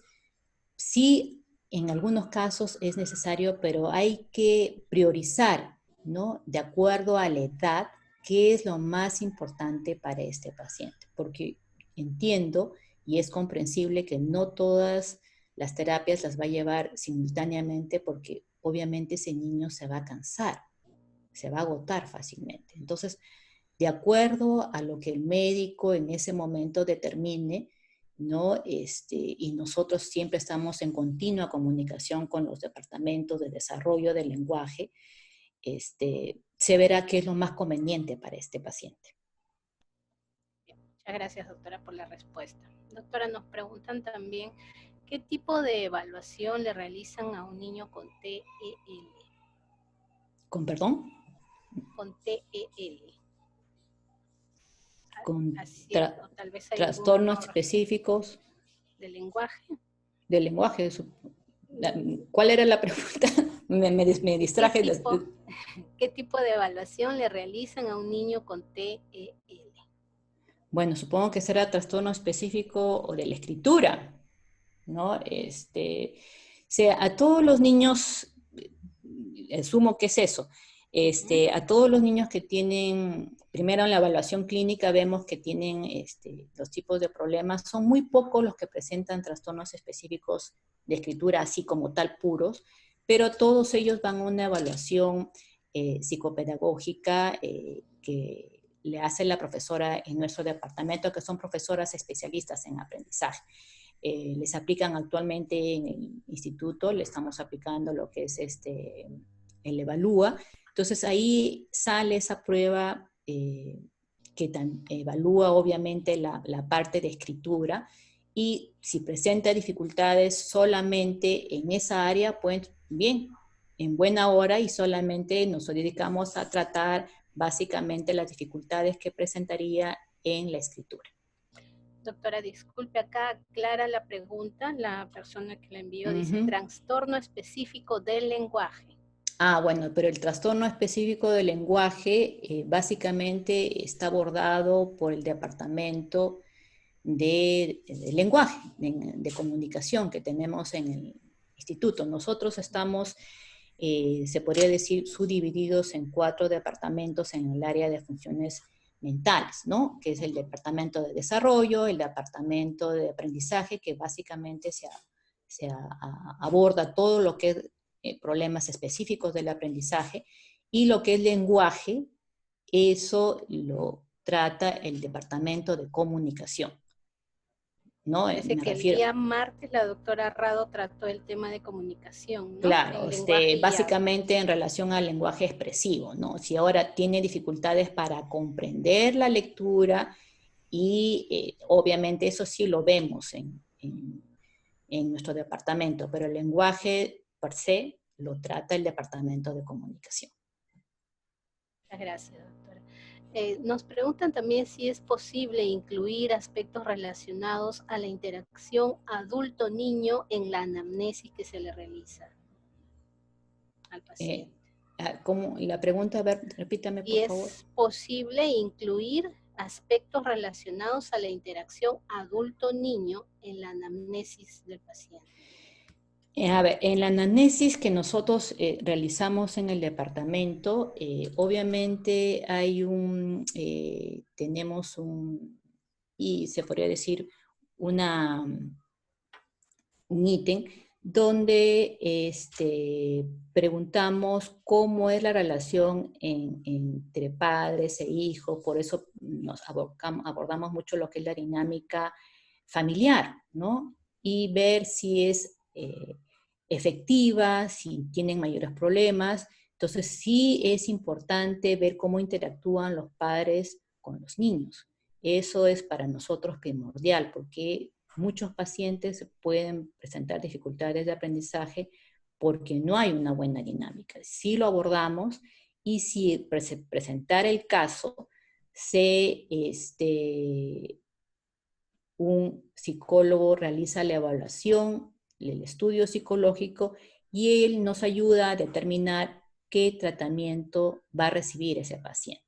sí, en algunos casos es necesario, pero hay que priorizar, ¿no? De acuerdo a la edad, qué es lo más importante para este paciente, porque entiendo y es comprensible que no todas las terapias las va a llevar simultáneamente porque obviamente ese niño se va a cansar, se va a agotar fácilmente. Entonces, de acuerdo a lo que el médico en ese momento determine, ¿no? Y nosotros siempre estamos en continua comunicación con los departamentos de desarrollo del lenguaje, se verá qué es lo más conveniente para este paciente. Bien, muchas gracias, doctora, por la respuesta. Doctora, nos preguntan también, ¿qué tipo de evaluación le realizan a un niño con TEL? ¿Con perdón? Con TEL. Con O tal vez hay algún trastornos error específicos de lenguaje. del lenguaje. ¿Cuál era la pregunta? me distraje. ¿Qué tipo de evaluación le realizan a un niño con TEL? Bueno, supongo que será trastorno específico o de la escritura, ¿no? A todos los niños, asumo que es eso, a todos los niños que tienen, primero en la evaluación clínica vemos que tienen los tipos de problemas, son muy pocos los que presentan trastornos específicos de escritura así como tal puros, pero todos ellos van a una evaluación psicopedagógica que le hace la profesora en nuestro departamento, que son profesoras especialistas en aprendizaje. Les aplican actualmente en el instituto, le estamos aplicando lo que es el Evalúa. Entonces ahí sale esa prueba que evalúa obviamente la parte de escritura y si presenta dificultades solamente en esa área, pues bien, en buena hora y solamente nos dedicamos a tratar básicamente las dificultades que presentaría en la escritura. Doctora, disculpe, acá aclara la pregunta, la persona que la envió dice trastorno específico del lenguaje. Ah, bueno, pero el trastorno específico del lenguaje básicamente está abordado por el departamento de lenguaje, de comunicación que tenemos en el instituto. Nosotros estamos, se podría decir, subdivididos en 4 departamentos en el área de funciones mentales, ¿no? Que es el departamento de desarrollo, el departamento de aprendizaje, que básicamente aborda todo lo que es problemas específicos del aprendizaje, y lo que es lenguaje, eso lo trata el departamento de comunicación, ¿no? Parece Me que el refiero... día martes la doctora Rado trató el tema de comunicación, ¿no? Claro, En lenguaje y habla. básicamente en relación al lenguaje expresivo, ¿no? Si ahora tiene dificultades para comprender la lectura y obviamente eso sí lo vemos en nuestro departamento, pero el lenguaje per se lo trata el departamento de comunicación. Muchas gracias, doctora. Nos preguntan también si es posible incluir aspectos relacionados a la interacción adulto-niño en la anamnesis que se le realiza al paciente. ¿Cómo? Y la pregunta, a ver, repítame Y por favor. es posible incluir aspectos relacionados a la interacción adulto-niño en la anamnesis del paciente. A ver, en la anamnesis que nosotros realizamos en el departamento, obviamente tenemos y se podría decir, un ítem donde preguntamos cómo es la relación entre padres e hijos, por eso nos abordamos mucho lo que es la dinámica familiar, ¿no? Y ver si es efectiva, si tienen mayores problemas. Entonces sí es importante ver cómo interactúan los padres con los niños. Eso es para nosotros primordial, porque muchos pacientes pueden presentar dificultades de aprendizaje porque no hay una buena dinámica. Si lo abordamos y si presentar el caso, un psicólogo realiza la evaluación, el estudio psicológico, y él nos ayuda a determinar qué tratamiento va a recibir ese paciente.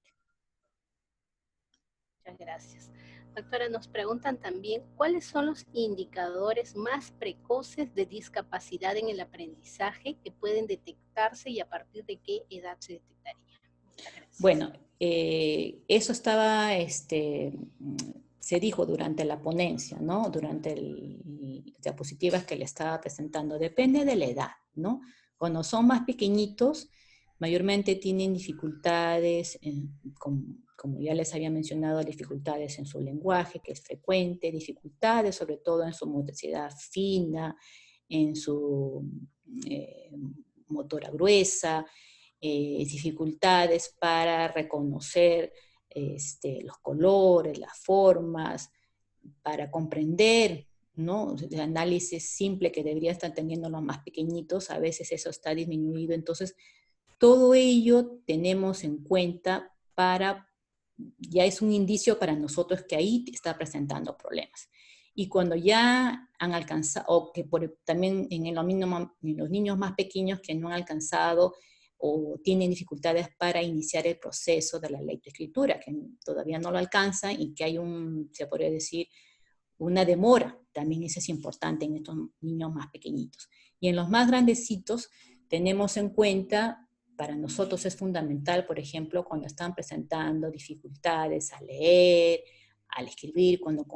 Muchas gracias. Doctora, nos preguntan también cuáles son los indicadores más precoces de discapacidad en el aprendizaje que pueden detectarse y a partir de qué edad se detectaría. Muchas gracias. Bueno, eso estaba, se dijo durante la ponencia, ¿no? Durante las diapositivas que le estaba presentando. Depende de la edad, ¿no? Cuando son más pequeñitos, mayormente tienen dificultades, como ya les había mencionado, dificultades en su lenguaje, que es frecuente, dificultades sobre todo en su motricidad fina, en su motora gruesa, dificultades para reconocer los colores, las formas, para comprender, ¿no? El análisis simple que debería estar teniendo los más pequeñitos, a veces eso está disminuido. Entonces, todo ello tenemos en cuenta ya es un indicio para nosotros que ahí está presentando problemas. Y cuando ya han alcanzado, o que también en los niños más pequeños que no han alcanzado o tienen dificultades para iniciar el proceso de la lectoescritura, que todavía no lo alcanzan y que hay se podría decir, una demora. También eso es importante en estos niños más pequeñitos. Y en los más grandecitos tenemos en cuenta, para nosotros es fundamental, por ejemplo, cuando están presentando dificultades al leer, al escribir, cuando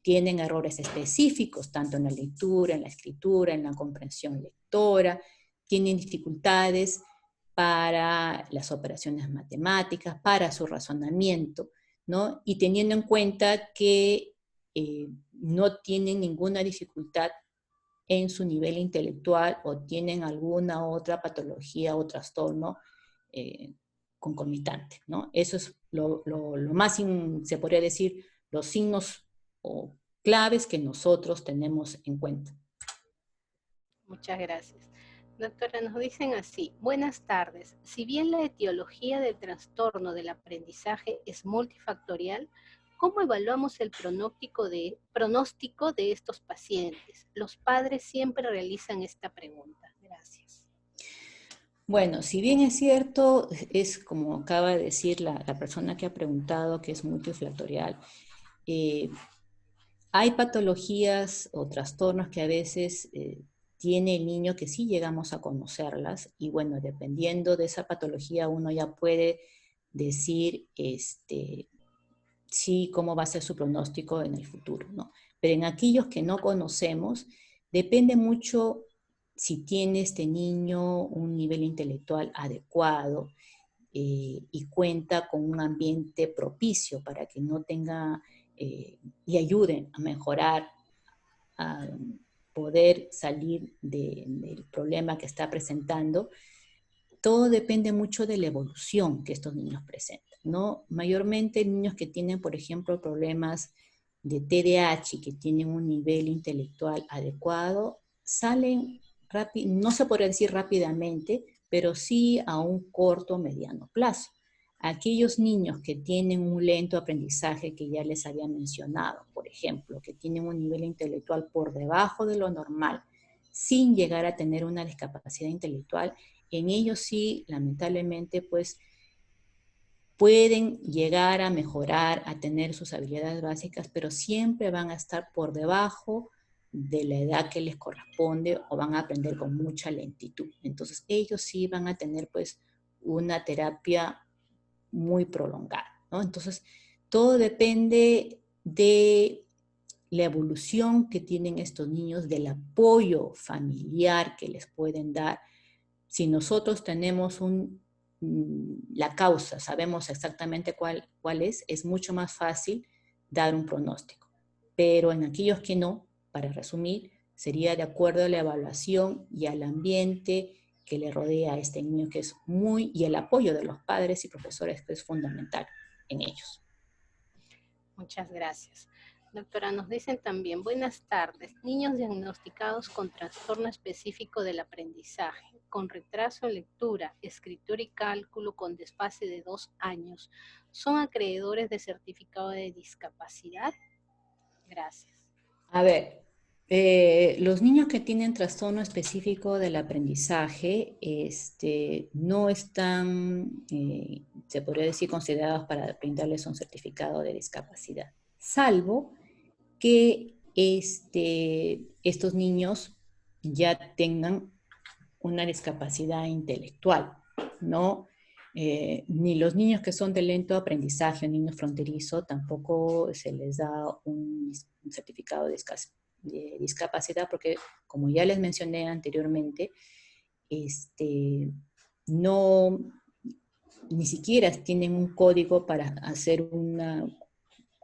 tienen errores específicos, tanto en la lectura, en la escritura, en la comprensión lectora, tienen dificultades para las operaciones matemáticas, para su razonamiento, ¿no? Y teniendo en cuenta que no tienen ninguna dificultad en su nivel intelectual o tienen alguna otra patología o trastorno concomitante, ¿no? Eso es lo más, se podría decir, los signos o claves que nosotros tenemos en cuenta. Muchas gracias. Doctora, nos dicen así: buenas tardes. Si bien la etiología del trastorno del aprendizaje es multifactorial, ¿cómo evaluamos el pronóstico de estos pacientes? Los padres siempre realizan esta pregunta. Gracias. Bueno, si bien es cierto, es como acaba de decir la persona que ha preguntado, que es multifactorial, hay patologías o trastornos que a veces tiene el niño que sí llegamos a conocerlas, y bueno, dependiendo de esa patología uno ya puede decir sí cómo va a ser su pronóstico en el futuro, ¿no? Pero en aquellos que no conocemos, depende mucho si tiene este niño un nivel intelectual adecuado, y cuenta con un ambiente propicio para que no tenga, y ayude a mejorar, a poder salir del problema que está presentando. Todo depende mucho de la evolución que estos niños presentan, ¿no? Mayormente niños que tienen, por ejemplo, problemas de TDAH y que tienen un nivel intelectual adecuado, salen rápido, no se podría decir rápidamente, pero sí a un corto o mediano plazo. Aquellos niños que tienen un lento aprendizaje que ya les había mencionado, por ejemplo, que tienen un nivel intelectual por debajo de lo normal, sin llegar a tener una discapacidad intelectual, en ellos sí, lamentablemente, pues pueden llegar a mejorar, a tener sus habilidades básicas, pero siempre van a estar por debajo de la edad que les corresponde o van a aprender con mucha lentitud. Entonces, ellos sí van a tener pues una terapia muy prolongada, ¿no? Entonces, todo depende de la evolución que tienen estos niños, del apoyo familiar que les pueden dar. Si nosotros tenemos la causa, sabemos exactamente cuál es mucho más fácil dar un pronóstico. Pero en aquellos que no, para resumir, sería de acuerdo a la evaluación y al ambiente que le rodea a este niño, que es y el apoyo de los padres y profesores, que es fundamental en ellos. Muchas gracias. Doctora, nos dicen también, buenas tardes, niños diagnosticados con trastorno específico del aprendizaje, con retraso en lectura, escritura y cálculo con desfase de 2 años, ¿son acreedores de certificado de discapacidad? Gracias. A ver, los niños que tienen trastorno específico del aprendizaje, no están, se podría decir, considerados para brindarles un certificado de discapacidad, salvo que estos niños ya tengan una discapacidad intelectual, ¿no? Ni los niños que son de lento aprendizaje, niños fronterizo, tampoco se les da un certificado de discapacidad porque, como ya les mencioné anteriormente, no, ni siquiera tienen un código para hacer una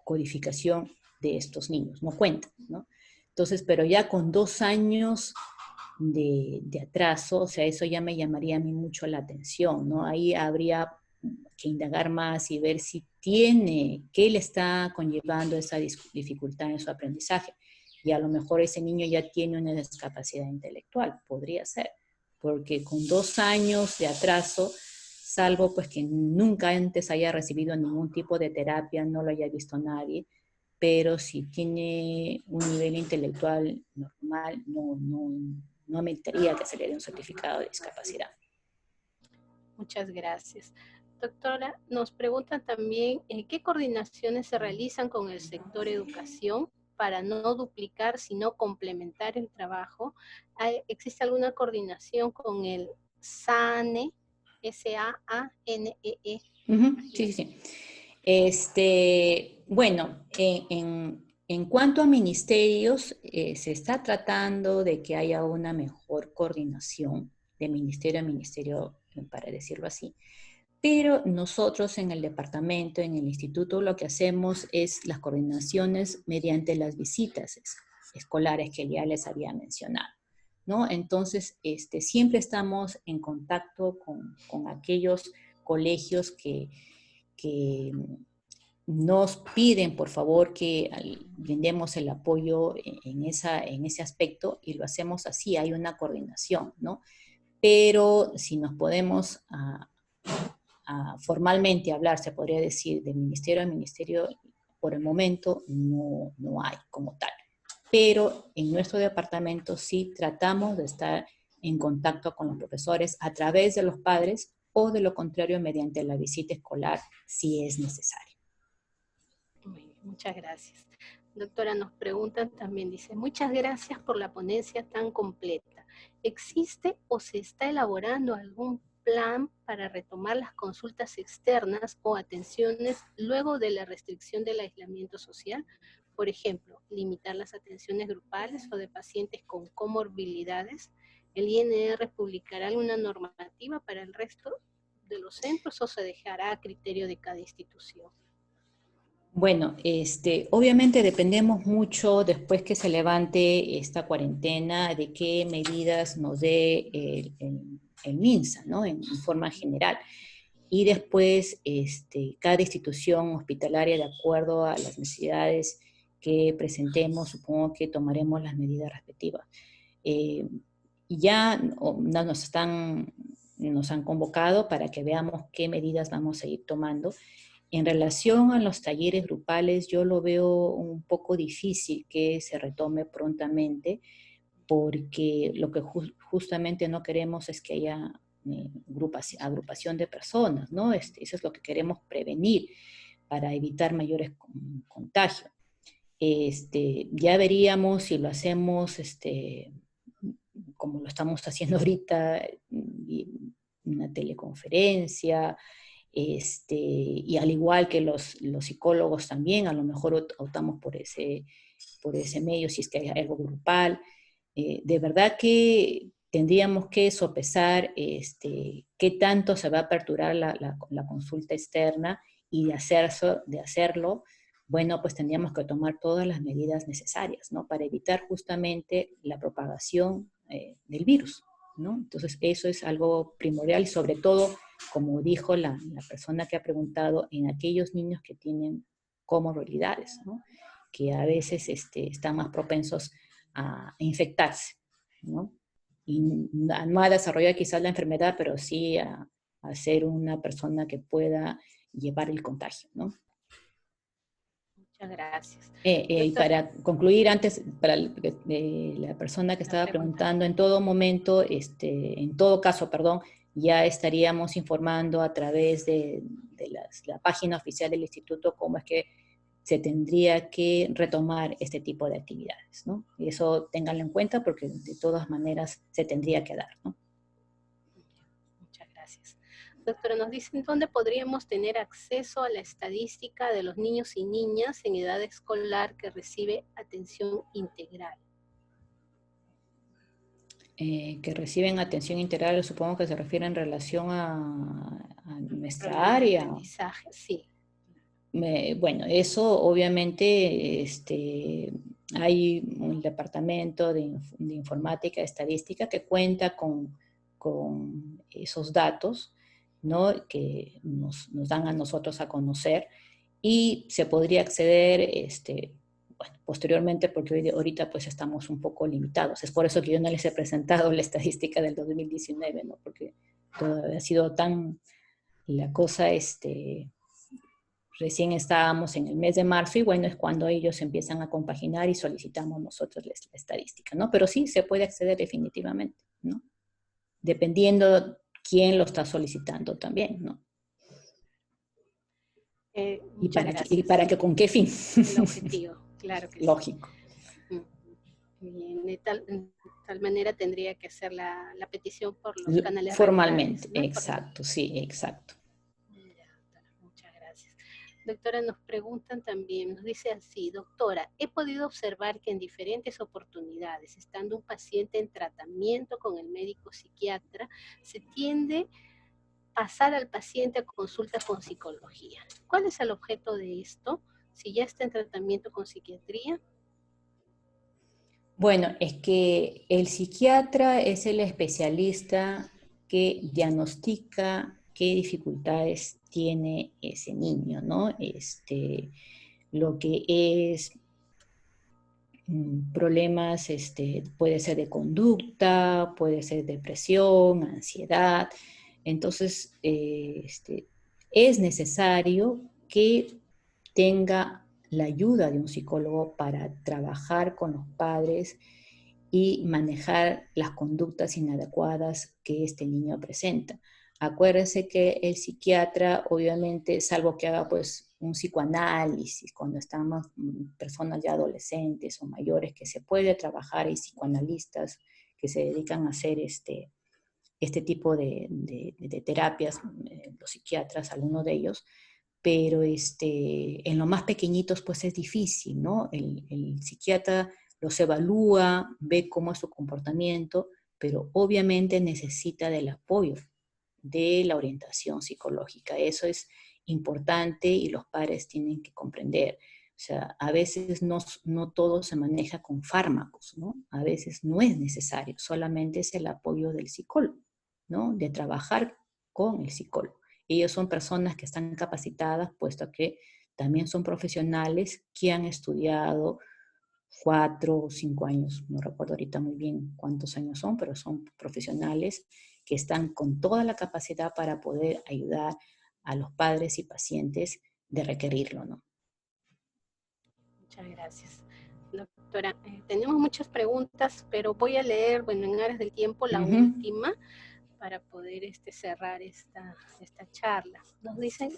codificación de estos niños, no cuentan, ¿no? Entonces, pero ya con 2 años de atraso, o sea, eso ya me llamaría a mí mucho la atención, ¿no? Ahí habría que indagar más y ver si tiene, qué le está conllevando esa dificultad en su aprendizaje. Y a lo mejor ese niño ya tiene una discapacidad intelectual, podría ser, porque con 2 años de atraso, salvo pues que nunca antes haya recibido ningún tipo de terapia, no lo haya visto nadie, pero si tiene un nivel intelectual normal, no ameritaría que se le dé un certificado de discapacidad. Muchas gracias. Doctora, nos preguntan también qué coordinaciones se realizan con el sector educación para no duplicar, sino complementar el trabajo. ¿Existe alguna coordinación con el SANE, SAANEE? Sí, sí, sí. Bueno, en cuanto a ministerios, se está tratando de que haya una mejor coordinación de ministerio a ministerio, para decirlo así. Pero nosotros en el departamento, en el instituto, lo que hacemos es las coordinaciones mediante las visitas escolares que ya les había mencionado, ¿no? Entonces, siempre estamos en contacto con aquellos colegios que nos piden, por favor, que brindemos el apoyo en ese aspecto y lo hacemos así, hay una coordinación, ¿no? Pero si nos podemos formalmente hablar, se podría decir, de ministerio a ministerio, por el momento no hay como tal. Pero en nuestro departamento sí tratamos de estar en contacto con los profesores a través de los padres o de lo contrario mediante la visita escolar si es necesario. Muchas gracias. Doctora, nos preguntan también, dice, muchas gracias por la ponencia tan completa. ¿Existe o se está elaborando algún plan para retomar las consultas externas o atenciones luego de la restricción del aislamiento social? Por ejemplo, limitar las atenciones grupales o de pacientes con comorbilidades. ¿El INR publicará alguna normativa para el resto de los centros o se dejará a criterio de cada institución? Bueno, obviamente dependemos mucho después que se levante esta cuarentena de qué medidas nos dé el MINSA, ¿no? En forma general. Y después cada institución hospitalaria, de acuerdo a las necesidades que presentemos, supongo que tomaremos las medidas respectivas. Ya nos han convocado para que veamos qué medidas vamos a ir tomando. En relación a los talleres grupales, yo lo veo un poco difícil que se retome prontamente, porque lo que justamente no queremos es que haya agrupación de personas, ¿no? Eso es lo que queremos prevenir para evitar mayores contagios. Ya veríamos si lo hacemos como lo estamos haciendo ahorita, una teleconferencia, y al igual que los psicólogos también, a lo mejor optamos por ese medio si es que hay algo grupal. De verdad que tendríamos que sopesar qué tanto se va a aperturar la consulta externa, y de hacerlo, bueno, pues tendríamos que tomar todas las medidas necesarias, ¿no? Para evitar justamente la propagación del virus, ¿no? Entonces, eso es algo primordial y sobre todo, como dijo la persona que ha preguntado, en aquellos niños que tienen comorbilidades, ¿no? Que a veces están más propensos a infectarse, ¿no? Y no a desarrollar quizás la enfermedad, pero sí a ser una persona que pueda llevar el contagio, ¿no? Muchas gracias. Y para concluir, antes, para la persona que estaba preguntando, en todo momento, en todo caso, perdón, ya estaríamos informando a través de la página oficial del instituto cómo es que se tendría que retomar este tipo de actividades, ¿no? Y eso ténganlo en cuenta porque de todas maneras se tendría que dar, ¿no? Muchas gracias. Doctora, nos dicen dónde podríamos tener acceso a la estadística de los niños y niñas en edad escolar que recibe atención integral. Que reciben atención integral, supongo que se refiere en relación a nuestra área. Aprendizaje, sí. Bueno, eso obviamente hay un departamento de informática, estadística, que cuenta con esos datos, ¿no? Que nos dan a nosotros a conocer, y se podría acceder bueno, posteriormente, porque ahorita pues estamos un poco limitados. Es por eso que yo no les he presentado la estadística del 2019, ¿no? Porque todavía ha sido tan la cosa, recién estábamos en el mes de marzo y bueno, es cuando ellos empiezan a compaginar y solicitamos nosotros la estadística, ¿no? Pero sí se puede acceder definitivamente, ¿no? Dependiendo quién lo está solicitando también, ¿no? ¿Y para qué, con qué fin? El objetivo, claro que Lógico. Sí. Bien, de tal manera tendría que hacer la petición por los canales formalmente, regulares, ¿no? Exacto, sí, exacto. Muchas gracias. Doctora, nos preguntan también, nos dice así: doctora, he podido observar que en diferentes oportunidades, estando un paciente en tratamiento con el médico psiquiatra, se tiende a pasar al paciente a consulta con psicología. ¿Cuál es el objeto de esto? Si ya está en tratamiento con psiquiatría. Bueno, es que el psiquiatra es el especialista que diagnostica qué dificultades tiene ese niño, ¿no? Lo que es problemas, puede ser de conducta, puede ser depresión, ansiedad. Entonces, es necesario que tenga la ayuda de un psicólogo para trabajar con los padres y manejar las conductas inadecuadas que este niño presenta. Acuérdense que el psiquiatra, obviamente, salvo que haga pues un psicoanálisis cuando estamos personas ya adolescentes o mayores, que se puede trabajar, y psicoanalistas que se dedican a hacer este tipo de terapias, los psiquiatras, algunos de ellos, pero en los más pequeñitos pues es difícil, ¿no? El psiquiatra los evalúa, ve cómo es su comportamiento, pero obviamente necesita del apoyo de la orientación psicológica. Eso es importante y los padres tienen que comprender. O sea, a veces no todo se maneja con fármacos, ¿no? A veces no es necesario, solamente es el apoyo del psicólogo, ¿no? De trabajar con el psicólogo. Ellos son personas que están capacitadas, puesto que también son profesionales que han estudiado 4 o 5 años, no recuerdo ahorita muy bien cuántos años son, pero son profesionales que están con toda la capacidad para poder ayudar a los padres y pacientes de requerirlo, ¿no? Muchas gracias, doctora. Tenemos muchas preguntas, pero voy a leer, bueno, en aras del tiempo, la última para poder cerrar esta charla. Nos dicen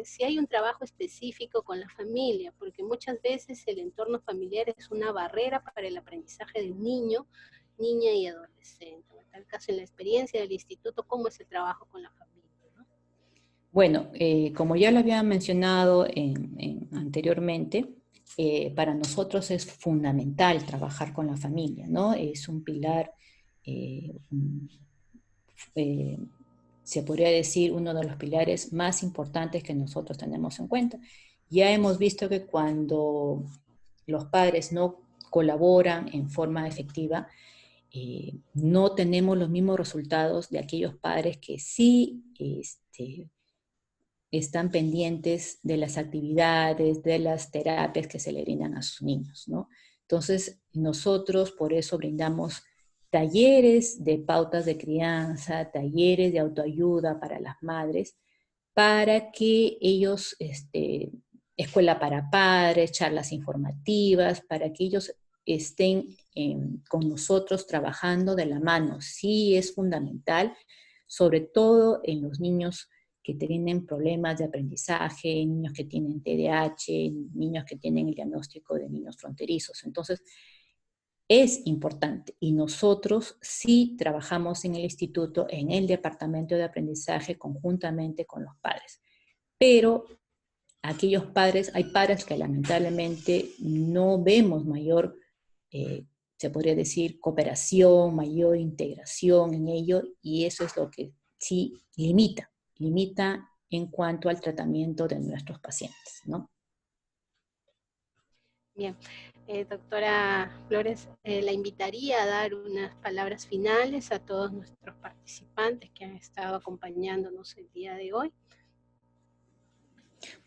si hay un trabajo específico con la familia, porque muchas veces el entorno familiar es una barrera para el aprendizaje del niño, niña y adolescente. En tal caso, en la experiencia del instituto, ¿cómo es el trabajo con la familia, ¿no? Bueno, como ya lo había mencionado anteriormente, para nosotros es fundamental trabajar con la familia, ¿no? Es un pilar, se podría decir, uno de los pilares más importantes que nosotros tenemos en cuenta. Ya hemos visto que cuando los padres no colaboran en forma efectiva, no tenemos los mismos resultados de aquellos padres que sí están pendientes de las actividades, de las terapias que se le brindan a sus niños, ¿no? Entonces, nosotros por eso brindamos talleres de pautas de crianza, talleres de autoayuda para las madres, para que ellos, escuela para padres, charlas informativas, para que ellos estén con nosotros trabajando de la mano. Sí es fundamental, sobre todo en los niños que tienen problemas de aprendizaje, niños que tienen TDAH, niños que tienen el diagnóstico de niños fronterizos. Entonces, es importante y nosotros sí trabajamos en el instituto, en el departamento de aprendizaje conjuntamente con los padres. Pero aquellos padres, hay padres que lamentablemente no vemos mayor, se podría decir, cooperación, mayor integración en ello, y eso es lo que sí limita en cuanto al tratamiento de nuestros pacientes, ¿no? Bien, doctora Flores, la invitaría a dar unas palabras finales a todos nuestros participantes que han estado acompañándonos el día de hoy.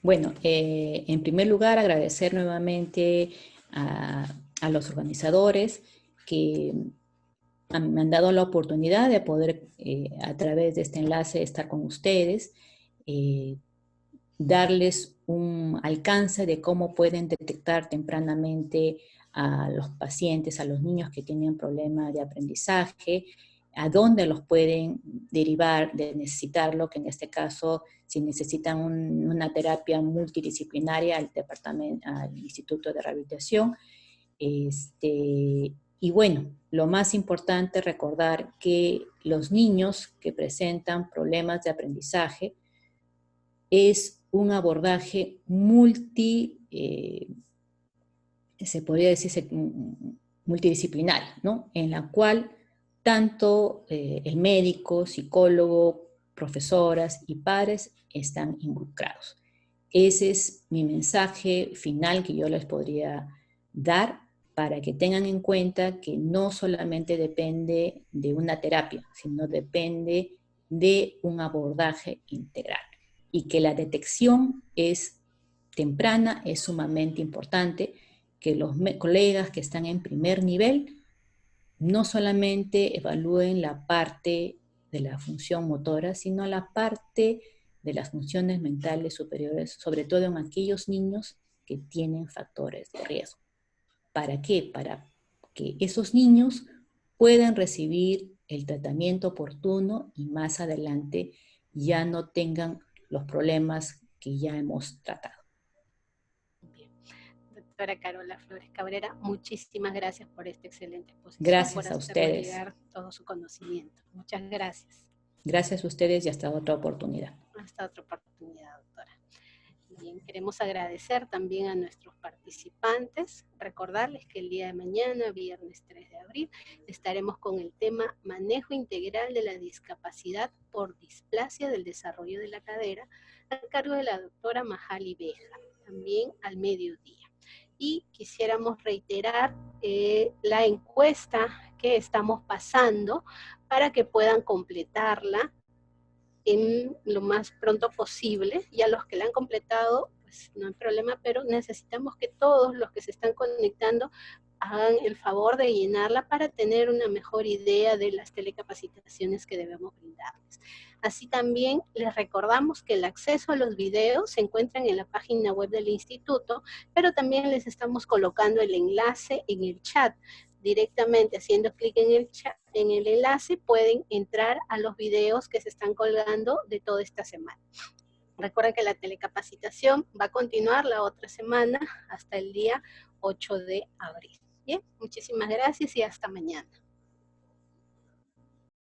Bueno, en primer lugar, agradecer nuevamente a los organizadores que me han dado la oportunidad de poder, a través de este enlace, estar con ustedes, darles un alcance de cómo pueden detectar tempranamente a los pacientes, a los niños que tienen problemas de aprendizaje, a dónde los pueden derivar de necesitarlo, que en este caso, si necesitan una terapia multidisciplinaria, al Instituto de Rehabilitación. Y bueno, lo más importante es recordar que los niños que presentan problemas de aprendizaje es un abordaje se podría decir multidisciplinario, ¿no? En la cual tanto el médico, psicólogo, profesoras y padres están involucrados. Ese es mi mensaje final que yo les podría dar para que tengan en cuenta que no solamente depende de una terapia, sino depende de un abordaje integral y que la detección es temprana, es sumamente importante, que los colegas que están en primer nivel no solamente evalúen la parte de la función motora, sino la parte de las funciones mentales superiores, sobre todo en aquellos niños que tienen factores de riesgo. ¿Para qué? Para que esos niños puedan recibir el tratamiento oportuno y más adelante ya no tengan los problemas que ya hemos tratado. Bien. doctora Carola Flores Cabrera, muchísimas gracias por esta excelente exposición. Gracias por a ustedes. llegar todo su conocimiento. Muchas gracias. Gracias a ustedes y hasta otra oportunidad. Hasta otra oportunidad, doctora. Bien, queremos agradecer también a nuestros participantes, recordarles que el día de mañana, viernes 3 de abril, estaremos con el tema Manejo Integral de la Discapacidad por Displasia del Desarrollo de la Cadera, a cargo de la doctora Majali Beja, también al mediodía. Y quisiéramos reiterar la encuesta que estamos pasando para que puedan completarla en lo más pronto posible, y a los que la han completado, pues no hay problema, pero necesitamos que todos los que se están conectando hagan el favor de llenarla para tener una mejor idea de las telecapacitaciones que debemos brindarles. Así también les recordamos que el acceso a los videos se encuentran en la página web del instituto, pero también les estamos colocando el enlace en el chat. Directamente haciendo clic en el chat, en el enlace, pueden entrar a los videos que se están colgando de toda esta semana. Recuerden que la telecapacitación va a continuar la otra semana hasta el día 8 de abril. Bien, muchísimas gracias y hasta mañana.